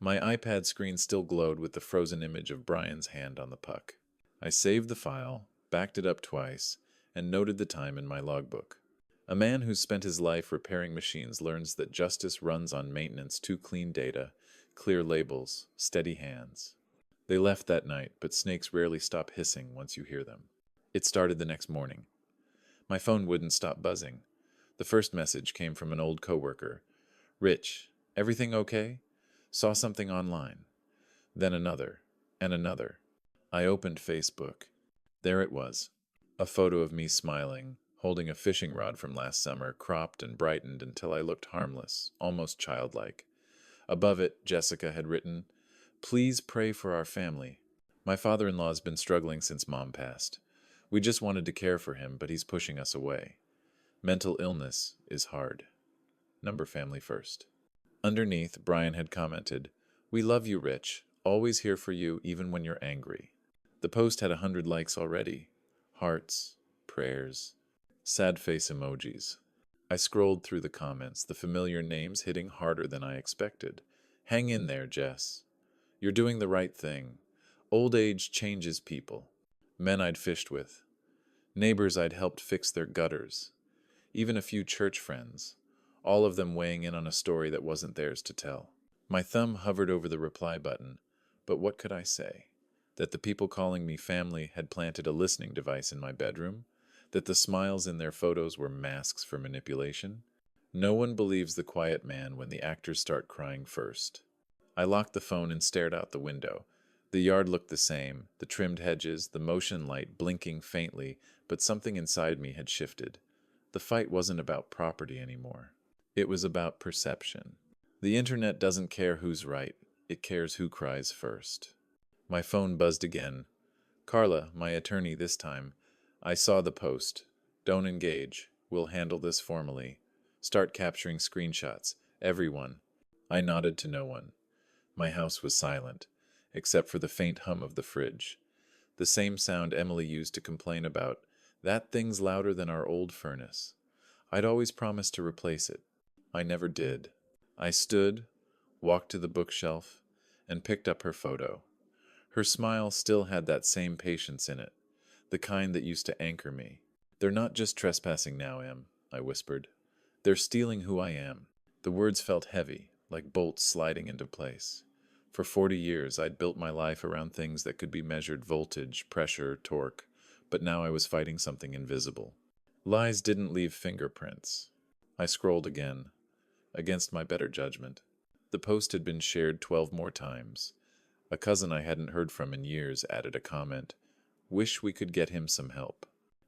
My iPad screen still glowed with the frozen image of Brian's hand on the puck. I saved the file, backed it up twice, and noted the time in my logbook. A man who's spent his life repairing machines learns that justice runs on maintenance to clean data, clear labels, steady hands. They left that night, but snakes rarely stop hissing once you hear them. It started the next morning. My phone wouldn't stop buzzing. The first message came from an old coworker. "Rich, everything okay? Saw something online." Then another, and another. I opened Facebook. There it was. A photo of me smiling, holding a fishing rod from last summer, cropped and brightened until I looked harmless, almost childlike. Above it, Jessica had written, "Please pray for our family. My father-in-law's been struggling since Mom passed. We just wanted to care for him, but he's pushing us away. Mental illness is hard. Number family first." Underneath, Brian had commented, "We love you, Rich. Always here for you, even when you're angry." The post had 100 likes already. Hearts, prayers, sad face emojis. I scrolled through the comments, the familiar names hitting harder than I expected. "Hang in there, Jess. You're doing the right thing. Old age changes people." Men I'd fished with. Neighbors I'd helped fix their gutters. Even a few church friends. All of them weighing in on a story that wasn't theirs to tell. My thumb hovered over the reply button, but what could I say? That the people calling me family had planted a listening device in my bedroom? That the smiles in their photos were masks for manipulation? No one believes the quiet man when the actors start crying first. I locked the phone and stared out the window. The yard looked the same, the trimmed hedges, the motion light blinking faintly, but something inside me had shifted. The fight wasn't about property anymore. It was about perception. The internet doesn't care who's right. It cares who cries first. My phone buzzed again. "Carla, my attorney this time. I saw the post. Don't engage. We'll handle this formally. Start capturing screenshots. Everyone." I nodded to no one. My house was silent, except for the faint hum of the fridge. The same sound Emily used to complain about. "That thing's louder than our old furnace." I'd always promised to replace it. I never did. I stood, walked to the bookshelf, and picked up her photo. Her smile still had that same patience in it, the kind that used to anchor me. "They're not just trespassing now, Em," I whispered. "They're stealing who I am." The words felt heavy, like bolts sliding into place. For 40 years, I'd built my life around things that could be measured: voltage, pressure, torque, but now I was fighting something invisible. Lies didn't leave fingerprints. I scrolled again, against my better judgment. The post had been shared 12 more times. A cousin I hadn't heard from in years added a comment. "Wish we could get him some help."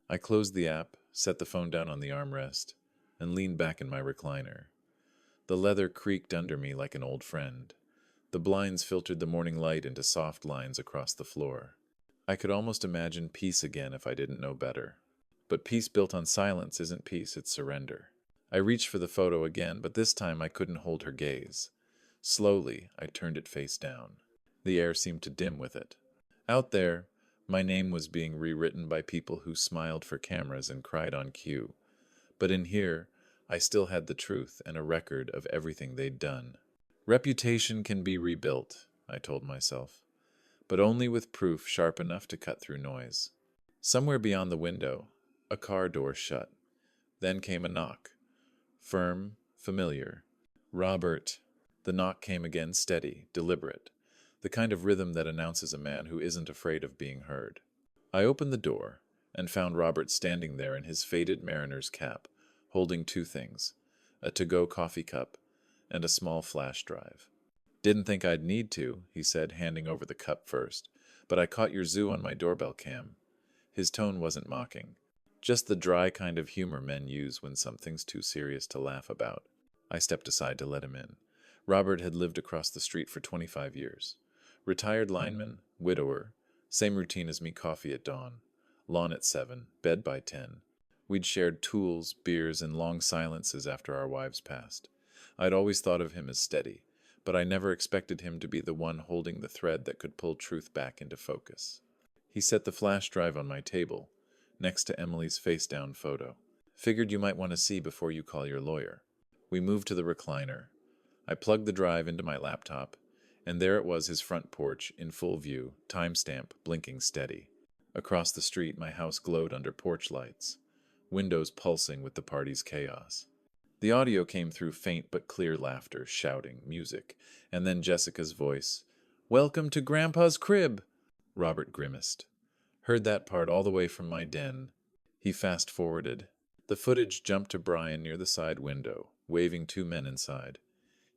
I closed the app, set the phone down on the armrest, and leaned back in my recliner. The leather creaked under me like an old friend. The blinds filtered the morning light into soft lines across the floor. I could almost imagine peace again if I didn't know better. But peace built on silence isn't peace, it's surrender. I reached for the photo again, but this time I couldn't hold her gaze. Slowly, I turned it face down. The air seemed to dim with it. Out there, My name was being rewritten by people who smiled for cameras and cried on cue. But in here, I still had the truth and a record of everything they'd done. Reputation can be rebuilt, I told myself, but only with proof sharp enough to cut through noise. Somewhere beyond the window, a car door shut. Then came a knock. Firm, familiar. Robert. The knock came again, steady, deliberate, the kind of rhythm that announces a man who isn't afraid of being heard. I opened the door and found Robert standing there in his faded mariner's cap, holding two things, a to-go coffee cup and a small flash drive. "Didn't think I'd need to," he said, handing over the cup first, "but I caught your zoo on my doorbell cam." His tone wasn't mocking, just the dry kind of humor men use when something's too serious to laugh about. I stepped aside to let him in. Robert had lived across the street for 25 years. Retired lineman, widower, same routine as me, coffee at dawn, lawn at 7, bed by 10. We'd shared tools, beers, and long silences after our wives passed. I'd always thought of him as steady, but I never expected him to be the one holding the thread that could pull truth back into focus. He set the flash drive on my table, next to Emily's face-down photo. "Figured you might want to see before you call your lawyer." We moved to the recliner. I plugged the drive into my laptop, and there it was, his front porch, in full view, timestamp blinking steady. Across the street, my house glowed under porch lights, windows pulsing with the party's chaos. The audio came through faint but clear laughter, shouting, music, and then Jessica's voice. "Welcome to Grandpa's crib!" Robert grimaced. Heard that part all the way from my den. He fast-forwarded. The footage jumped to Brian near the side window, waving two men inside.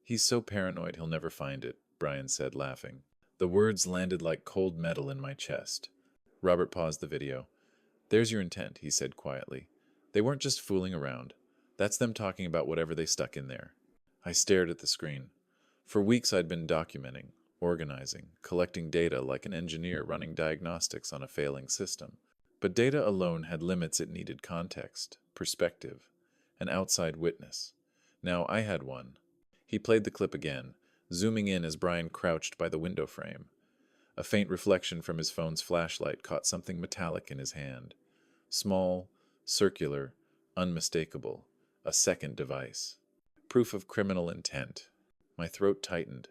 "He's so paranoid he'll never find it," Brian said, laughing. The words landed like cold metal in my chest. Robert paused the video. "There's your intent," he said quietly. "They weren't just fooling around. That's them talking about whatever they stuck in there." I stared at the screen. For weeks I'd been documenting, organizing, collecting data like an engineer running diagnostics on a failing system. But data alone had limits. It needed context, perspective, an outside witness. Now I had one. He played the clip again, zooming in as Brian crouched by the window frame. A faint reflection from his phone's flashlight caught something metallic in his hand. Small, circular, unmistakable. A second device. Proof of criminal intent. My throat tightened.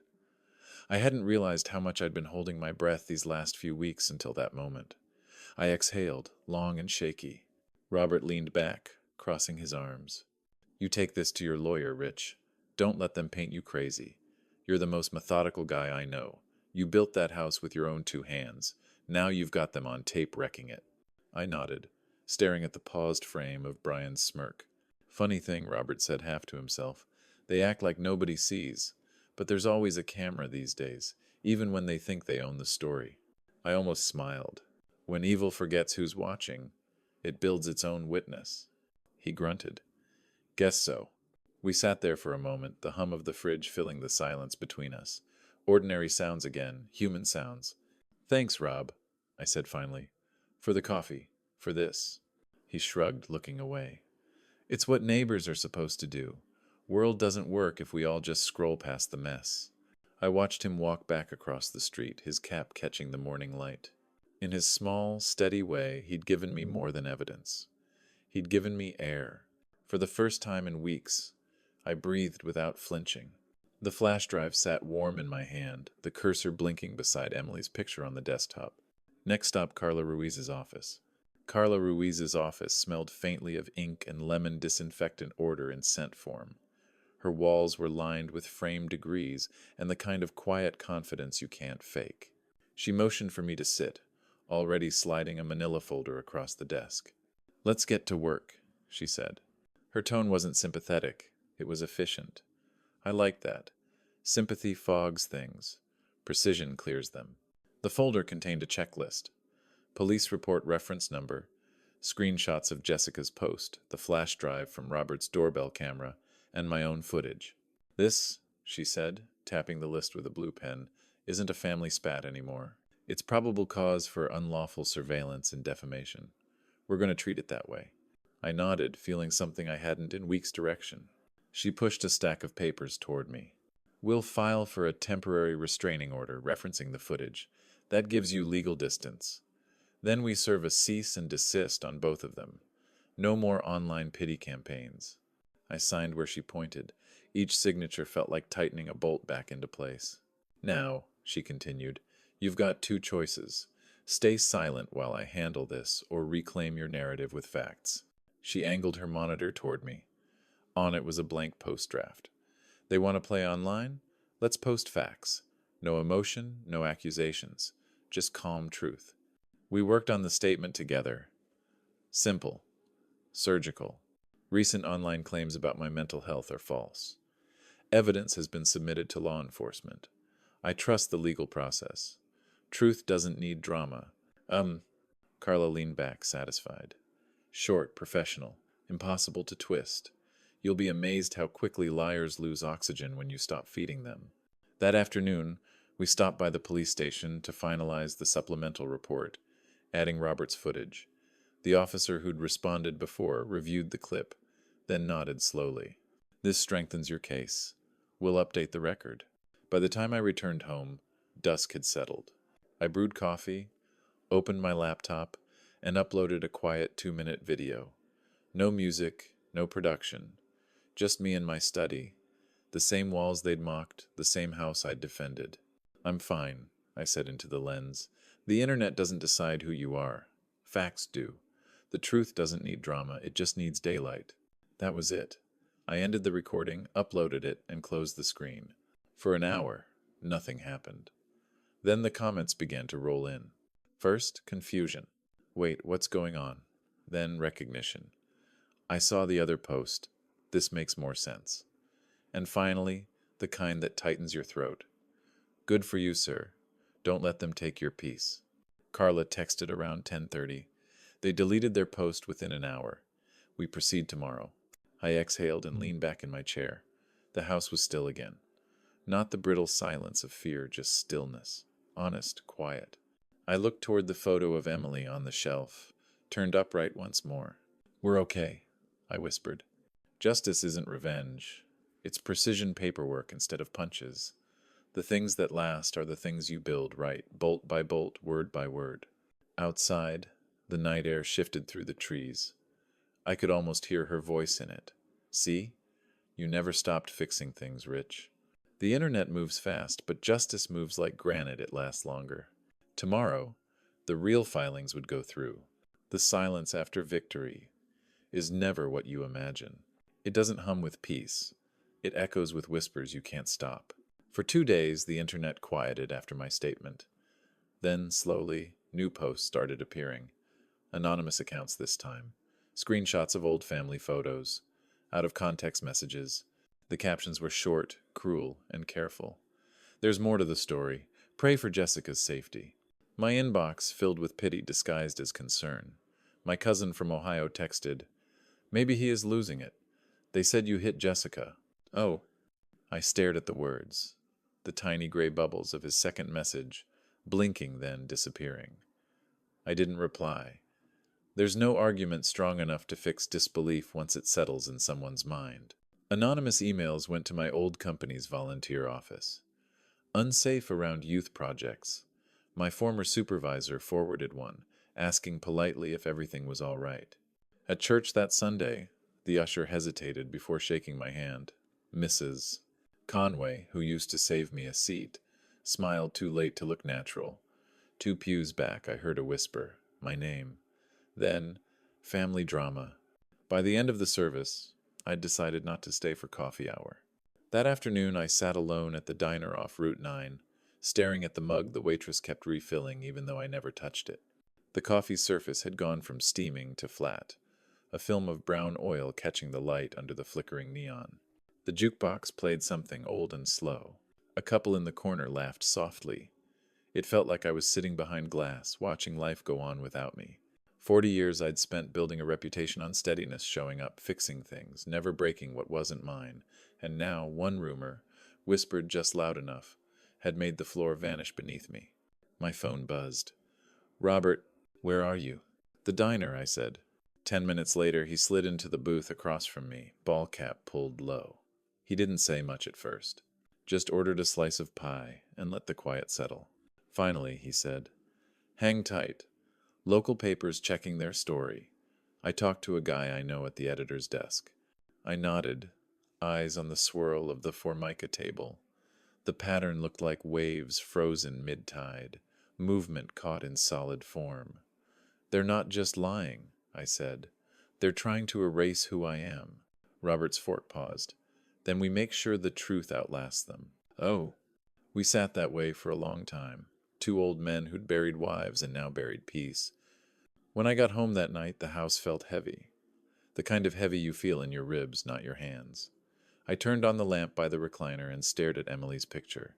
I hadn't realized how much I'd been holding my breath these last few weeks until that moment. I exhaled, long and shaky. Robert leaned back, crossing his arms. "You take this to your lawyer, Rich. Don't let them paint you crazy. You're the most methodical guy I know. You built that house with your own two hands. Now you've got them on tape wrecking it." I nodded, staring at the paused frame of Brian's smirk. "Funny thing," Robert said half to himself. "They act like nobody sees. But there's always a camera these days, even when they think they own the story." I almost smiled. When evil forgets who's watching, it builds its own witness. He grunted. "Guess so." We sat there for a moment, the hum of the fridge filling the silence between us. Ordinary sounds again, human sounds. "Thanks, Rob," I said finally. "For the coffee. For this." He shrugged, looking away. "It's what neighbors are supposed to do. World doesn't work if we all just scroll past the mess." I watched him walk back across the street, his cap catching the morning light. In his small, steady way, he'd given me more than evidence. He'd given me air. For the first time in weeks, I breathed without flinching. The flash drive sat warm in my hand, the cursor blinking beside Emily's picture on the desktop. Next stop, Carla Ruiz's office. Carla Ruiz's office smelled faintly of ink and lemon disinfectant order in scent form. Her walls were lined with framed degrees and the kind of quiet confidence you can't fake. She motioned for me to sit, already sliding a manila folder across the desk. "Let's get to work," she said. Her tone wasn't sympathetic. It was efficient. I liked that. Sympathy fogs things. Precision clears them. The folder contained a checklist. Police report reference number, screenshots of Jessica's post, the flash drive from Robert's doorbell camera, and my own footage. "This," she said, tapping the list with a blue pen, "isn't a family spat anymore. It's probable cause for unlawful surveillance and defamation. We're going to treat it that way." I nodded, feeling something I hadn't in weeks' direction. She pushed a stack of papers toward me. "We'll file for a temporary restraining order referencing the footage. That gives you legal distance. Then we serve a cease and desist on both of them. No more online pity campaigns. I signed where she pointed. Each signature felt like tightening a bolt back into place. Now, she continued, you've got two choices. Stay silent while I handle this, or reclaim your narrative with facts. She angled her monitor toward me. On it was a blank post draft. They want to play online? Let's post facts. No emotion, no accusations. Just calm truth. We worked on the statement together. Simple. Surgical. Recent online claims about my mental health are false. Evidence has been submitted to law enforcement. I trust the legal process. Truth doesn't need drama. Carla leaned back, satisfied. Short, professional, impossible to twist. You'll be amazed how quickly liars lose oxygen when you stop feeding them. That afternoon, we stopped by the police station to finalize the supplemental report, adding Robert's footage. The officer who'd responded before reviewed the clip, then nodded slowly. This strengthens your case. We'll update the record. By the time I returned home, dusk had settled. I brewed coffee, opened my laptop, and uploaded a quiet 2-minute video. No music, no production. Just me in my study. The same walls they'd mocked, the same house I'd defended. I'm fine, I said into the lens. The internet doesn't decide who you are. Facts do. The truth doesn't need drama, it just needs daylight. That was it. I ended the recording, uploaded it, and closed the screen. For an hour, nothing happened. Then the comments began to roll in. First, confusion. Wait, what's going on? Then recognition. I saw the other post. This makes more sense. And finally, the kind that tightens your throat. Good for you, sir. Don't let them take your peace. Carla texted around 10:30. They deleted their post within an hour. We proceed tomorrow. I exhaled and leaned back in my chair. The house was still again. Not the brittle silence of fear, just stillness. Honest, quiet. I looked toward the photo of Emily on the shelf, turned upright once more. We're okay, I whispered. Justice isn't revenge. It's precision paperwork instead of punches. The things that last are the things you build right, bolt by bolt, word by word. Outside, the night air shifted through the trees. I could almost hear her voice in it. See? You never stopped fixing things, Rich. The internet moves fast, but justice moves like granite, it lasts longer. Tomorrow, the real filings would go through. The silence after victory is never what you imagine. It doesn't hum with peace. It echoes with whispers you can't stop. For 2 days, the internet quieted after my statement. Then, slowly, new posts started appearing. Anonymous accounts this time. Screenshots of old family photos. Out-of-context messages. The captions were short, cruel, and careful. There's more to the story. Pray for Jessica's safety. My inbox filled with pity disguised as concern. My cousin from Ohio texted, Maybe he is losing it. They said you hit Jessica. Oh. I stared at the words. The tiny gray bubbles of his second message, blinking then disappearing. I didn't reply. There's no argument strong enough to fix disbelief once it settles in someone's mind. Anonymous emails went to my old company's volunteer office. Unsafe around youth projects. My former supervisor forwarded one, asking politely if everything was all right. At church that Sunday, the usher hesitated before shaking my hand. Mrs. Conway, who used to save me a seat, smiled too late to look natural. 2 pews back, I heard a whisper, my name. Then, family drama. By the end of the service, I'd decided not to stay for coffee hour. That afternoon, I sat alone at the diner off Route 9, staring at the mug the waitress kept refilling even though I never touched it. The coffee's surface had gone from steaming to flat, a film of brown oil catching the light under the flickering neon. The jukebox played something old and slow. A couple in the corner laughed softly. It felt like I was sitting behind glass, watching life go on without me. 40 years I'd spent building a reputation on steadiness, showing up, fixing things, never breaking what wasn't mine. And now, one rumor, whispered just loud enough, had made the floor vanish beneath me. My phone buzzed. Robert, where are you? The diner, I said. 10 minutes later, he slid into the booth across from me, ball cap pulled low. He didn't say much at first. Just ordered a slice of pie and let the quiet settle. Finally, he said, Hang tight. Local papers checking their story. I talked to a guy I know at the editor's desk. I nodded, eyes on the swirl of the Formica table. The pattern looked like waves frozen mid-tide, movement caught in solid form. They're not just lying, I said. They're trying to erase who I am. Robert's fork paused. Then we make sure the truth outlasts them. Oh, we sat that way for a long time. Two old men who'd buried wives and now buried peace. When I got home that night, the house felt heavy. The kind of heavy you feel in your ribs, not your hands. I turned on the lamp by the recliner and stared at Emily's picture.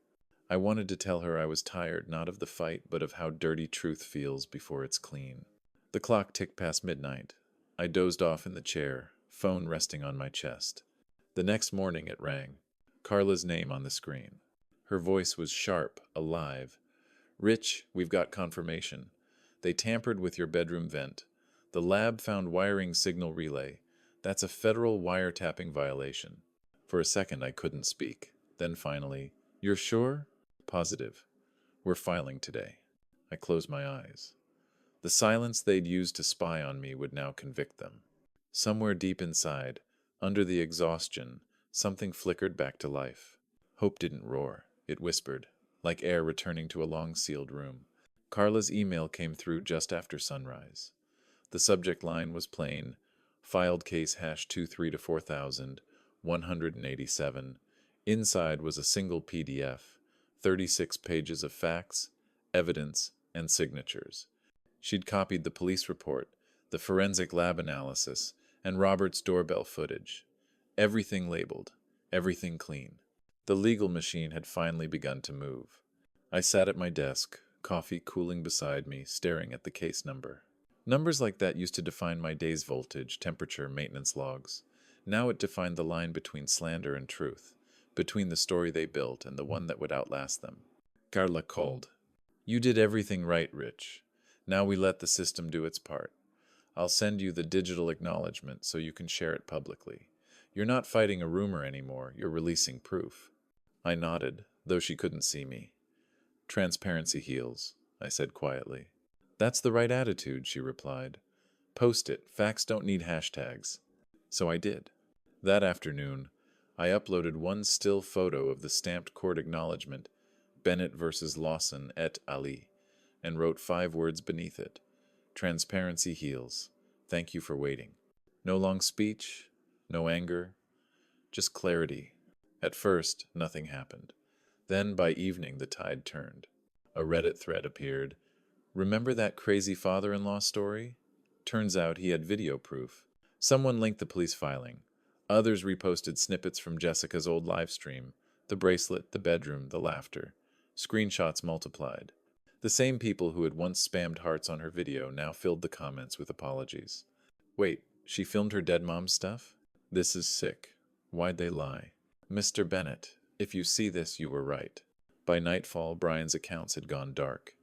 I wanted to tell her I was tired, not of the fight, but of how dirty truth feels before it's clean. The clock ticked past midnight. I dozed off in the chair, phone resting on my chest. The next morning it rang. Carla's name on the screen. Her voice was sharp, alive. "Rich, we've got confirmation. They tampered with your bedroom vent. The lab found wiring signal relay. That's a federal wiretapping violation." For a second I couldn't speak. Then finally, "You're sure?" "Positive. We're filing today." I closed my eyes. The silence they'd used to spy on me would now convict them. Somewhere deep inside, under the exhaustion, something flickered back to life. Hope didn't roar. It whispered, like air returning to a long-sealed room. Carla's email came through just after sunrise. The subject line was plain: filed case hash 23 to 4187. Inside was a single PDF, 36 pages of facts, evidence, and signatures. She'd copied the police report, the forensic lab analysis, and Robert's doorbell footage. Everything labeled, everything clean. The legal machine had finally begun to move. I sat at my desk, coffee cooling beside me, staring at the case number. Numbers like that used to define my day's voltage, temperature, maintenance logs. Now it defined the line between slander and truth, between the story they built and the one that would outlast them. Carla called. "You did everything right, Rich. Now we let the system do its part. I'll send you the digital acknowledgement so you can share it publicly. You're not fighting a rumor anymore, you're releasing proof." I nodded, though she couldn't see me. "Transparency heals," I said quietly. "That's the right attitude," she replied. "Post it. Facts don't need hashtags." So I did. That afternoon, I uploaded one still photo of the stamped court acknowledgement, Bennett versus Lawson et al., and wrote 5 words beneath it: "Transparency heals. Thank you for waiting." No long speech, no anger, just clarity. At first, nothing happened. Then, by evening, the tide turned. A Reddit thread appeared. "Remember that crazy father-in-law story?" Turns out he had video proof. Someone linked the police filing. Others reposted snippets from Jessica's old live stream. The bracelet, the bedroom, the laughter. Screenshots multiplied. The same people who had once spammed hearts on her video now filled the comments with apologies. "Wait, she filmed her dead mom's stuff? This is sick. Why'd they lie? Mr. Bennett, if you see this, you were right." By nightfall, Brian's accounts had gone dark.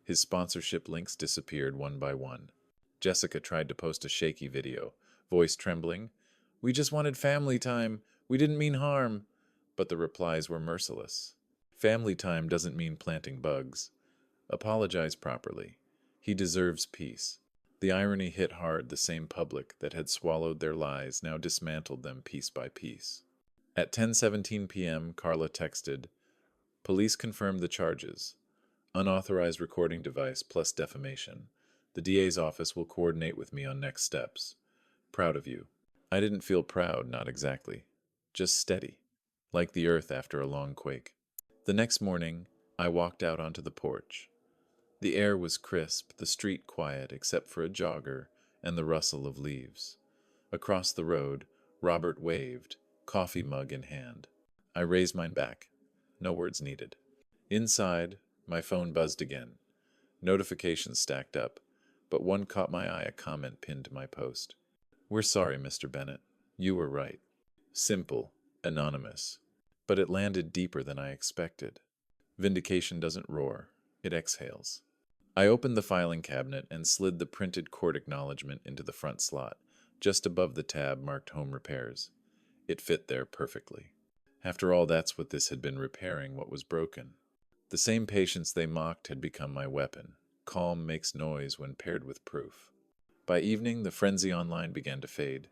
His sponsorship links disappeared one by one. Jessica tried to post a shaky video, voice trembling. "We just wanted family time. We didn't mean harm." But the replies were merciless. Family time doesn't mean planting bugs. Apologize properly. He deserves peace. The irony hit hard. The same public that had swallowed their lies now dismantled them piece by piece. At 10:17 p.m., Carla texted, "Police confirmed the charges. Unauthorized recording device plus defamation. The DA's office will coordinate with me on next steps. Proud of you." I didn't feel proud, not exactly. Just steady, like the earth after a long quake. The next morning, I walked out onto the porch. The air was crisp, the street quiet except for a jogger and the rustle of leaves. Across the road, Robert waved, coffee mug in hand. I raised mine back. No words needed. Inside, my phone buzzed again. Notifications stacked up, but one caught my eye, a comment pinned to my post. "We're sorry, Mr. Bennett. You were right." Simple, anonymous. But it landed deeper than I expected. Vindication doesn't roar, it exhales. I opened the filing cabinet and slid the printed court acknowledgement into the front slot, just above the tab marked Home Repairs. It fit there perfectly. After all, that's what this had been, repairing what was broken. The same patience they mocked had become my weapon. Calm makes noise when paired with proof. By evening, the frenzy online began to fade.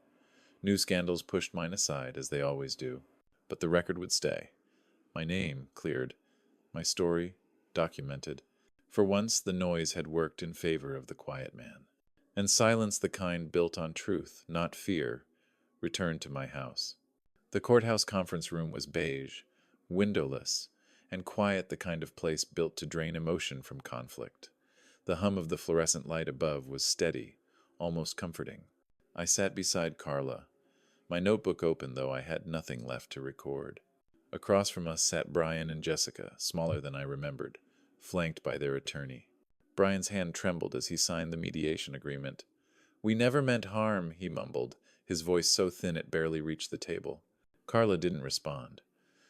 New scandals pushed mine aside, as they always do. But the record would stay. My name cleared. My story documented. For once, the noise had worked in favor of the quiet man. And silence, the kind built on truth, not fear, returned to my house. The courthouse conference room was beige, windowless, and quiet, the kind of place built to drain emotion from conflict. The hum of the fluorescent light above was steady, almost comforting. I sat beside Carla, my notebook open, though I had nothing left to record. Across from us sat Brian and Jessica, smaller than I remembered, flanked by their attorney. Brian's hand trembled as he signed the mediation agreement. "We never meant harm," he mumbled, his voice so thin it barely reached the table. Carla didn't respond.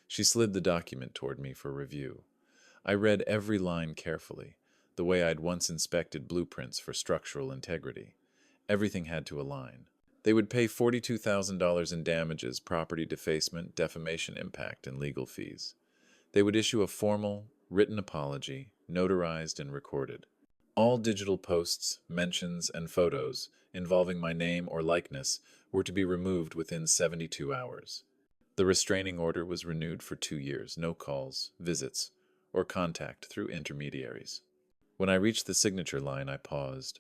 She slid the document toward me for review. I read every line carefully, the way I'd once inspected blueprints for structural integrity. Everything had to align. They would pay $42,000 in damages, property defacement, defamation impact, and legal fees. They would issue a formal, written apology, notarized and recorded. All digital posts, mentions, and photos involving my name or likeness were to be removed within 72 hours. The restraining order was renewed for 2 years, no calls, visits, or contact through intermediaries. When I reached the signature line, I paused.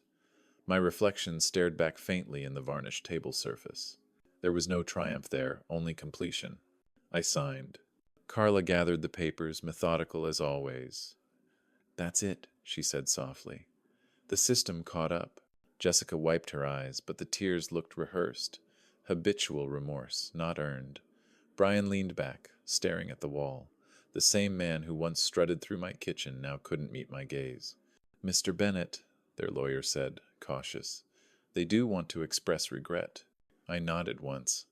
My reflection stared back faintly in the varnished table surface. There was no triumph there, only completion. I signed. Carla gathered the papers, methodical as always. "That's it," she said softly. The system caught up. Jessica wiped her eyes, but the tears looked rehearsed. Habitual remorse, not earned. Brian leaned back, staring at the wall. The same man who once strutted through my kitchen now couldn't meet my gaze. "Mr. Bennett," their lawyer said, cautious, "they do want to express regret." I nodded once.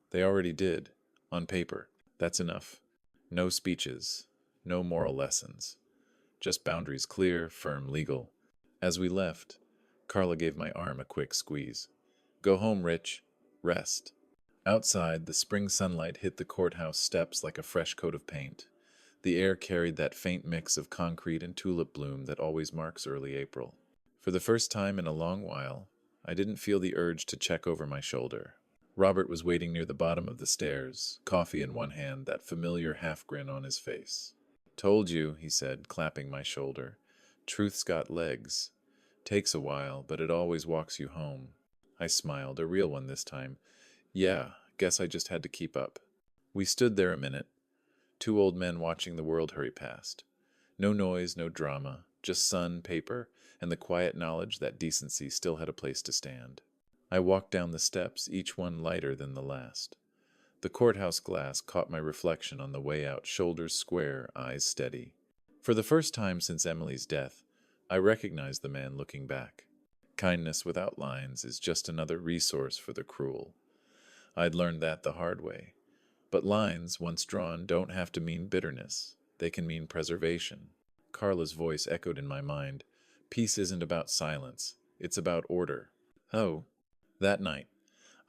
"They already did. On paper. That's enough. No speeches. No moral lessons. Just boundaries clear, firm, legal." As we left, Carla gave my arm a quick squeeze. "Go home, Rich. Rest." Outside, the spring sunlight hit the courthouse steps like a fresh coat of paint. The air carried that faint mix of concrete and tulip bloom that always marks early April. For the first time in a long while, I didn't feel the urge to check over my shoulder. Robert was waiting near the bottom of the stairs, coffee in one hand, that familiar half-grin on his face. "Told you," he said, clapping my shoulder. "Truth's got legs. Takes a while, but it always walks you home." I smiled, a real one this time. "Yeah, guess I just had to keep up." We stood there a minute, two old men watching the world hurry past. No noise, no drama, just sun, paper, and the quiet knowledge that decency still had a place to stand. I walked down the steps, each one lighter than the last. The courthouse glass caught my reflection on the way out, shoulders square, eyes steady. For the first time since Emily's death, I recognized the man looking back. Kindness without lines is just another resource for the cruel. I'd learned that the hard way. But lines, once drawn, don't have to mean bitterness. They can mean preservation. Carla's voice echoed in my mind. Peace isn't about silence. It's about order. Oh, that night,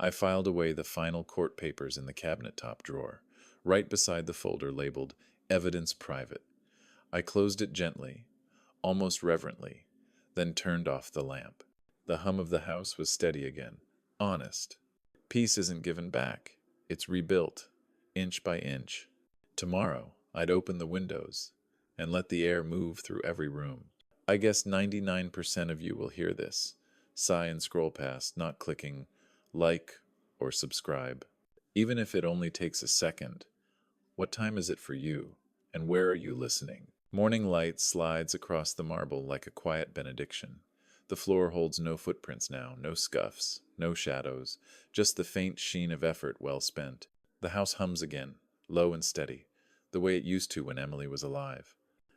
I filed away the final court papers in the cabinet top drawer, right beside the folder labeled Evidence Private. I closed it gently, almost reverently, then turned off the lamp. The hum of the house was steady again. Honest. Peace isn't given back. It's rebuilt, inch by inch. Tomorrow, I'd open the windows and let the air move through every room. I guess 99% of you will hear this, sigh and scroll past, not clicking like or subscribe. Even if it only takes a second, what time is it for you, and where are you listening? Morning light slides across the marble like a quiet benediction. The floor holds no footprints now, no scuffs, no shadows, just the faint sheen of effort well spent. The house hums again, low and steady, the way it used to when Emily was alive.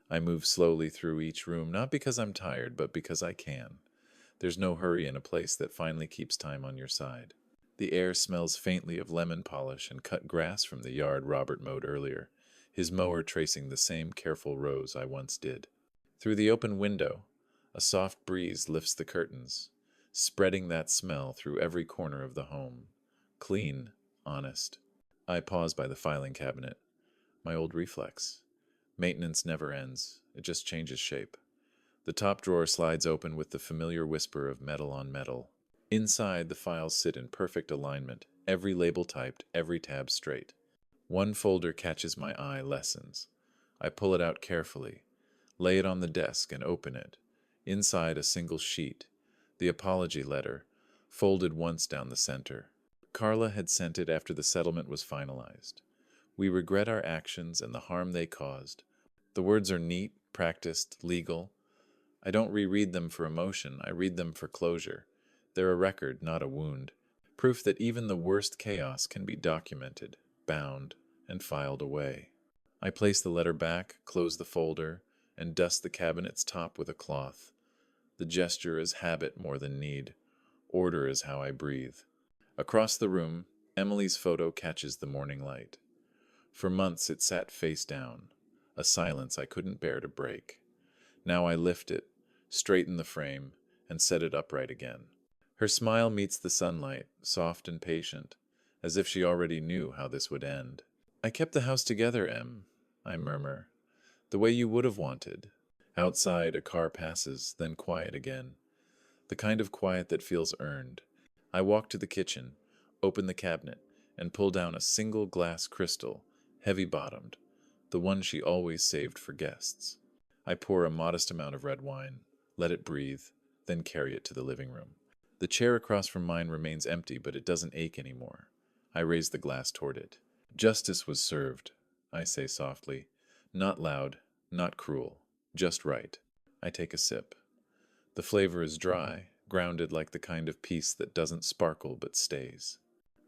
I move slowly through each room, not because I'm tired, but because I can. There's no hurry in a place that finally keeps time on your side. The air smells faintly of lemon polish and cut grass from the yard Robert mowed earlier, his mower tracing the same careful rows I once did. Through the open window, a soft breeze lifts the curtains, spreading that smell through every corner of the home. Clean, honest. I pause by the filing cabinet. My old reflex. Maintenance never ends. It just changes shape. The top drawer slides open with the familiar whisper of metal on metal. Inside, the files sit in perfect alignment, every label typed, every tab straight. One folder catches my eye: lessons. I pull it out carefully, lay it on the desk, and open it. Inside, a single sheet, the apology letter, folded once down the center. Carla had sent it after the settlement was finalized. We regret our actions and the harm they caused. The words are neat, practiced, legal. I don't reread them for emotion, I read them for closure. They're a record, not a wound. Proof that even the worst chaos can be documented, bound, and filed away. I place the letter back, close the folder, and dust the cabinet's top with a cloth. The gesture is habit more than need. Order is how I breathe. Across the room, Emily's photo catches the morning light. For months it sat face down, a silence I couldn't bear to break. Now I lift it, straighten the frame, and set it upright again. Her smile meets the sunlight, soft and patient, as if she already knew how this would end. "I kept the house together, Em," I murmur, "the way you would have wanted." Outside, a car passes, then quiet again. The kind of quiet that feels earned. I walk to the kitchen, open the cabinet, and pull down a single glass crystal, heavy-bottomed, the one she always saved for guests. I pour a modest amount of red wine, let it breathe, then carry it to the living room. The chair across from mine remains empty, but it doesn't ache anymore. I raise the glass toward it. "Justice was served," I say softly. Not loud, not cruel, just right. I take a sip. The flavor is dry, grounded like the kind of peace that doesn't sparkle but stays.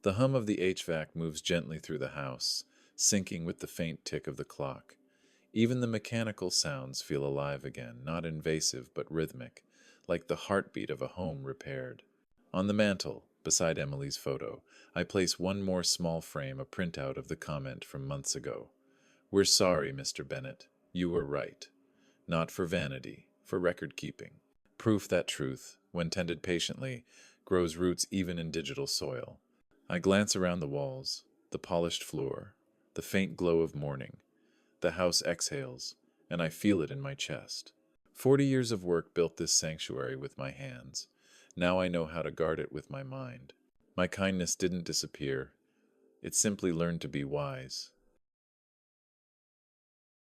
The hum of the HVAC moves gently through the house, syncing with the faint tick of the clock. Even the mechanical sounds feel alive again, not invasive but rhythmic, like the heartbeat of a home repaired. On the mantel, beside Emily's photo, I place one more small frame, a printout of the comment from months ago. "We're sorry, Mr. Bennett. You were right. Not for vanity, for record-keeping." Proof that truth, when tended patiently, grows roots even in digital soil. I glance around the walls, the polished floor, the faint glow of morning. The house exhales, and I feel it in my chest. 40 years of work built this sanctuary with my hands. Now I know how to guard it with my mind. My kindness didn't disappear. It simply learned to be wise.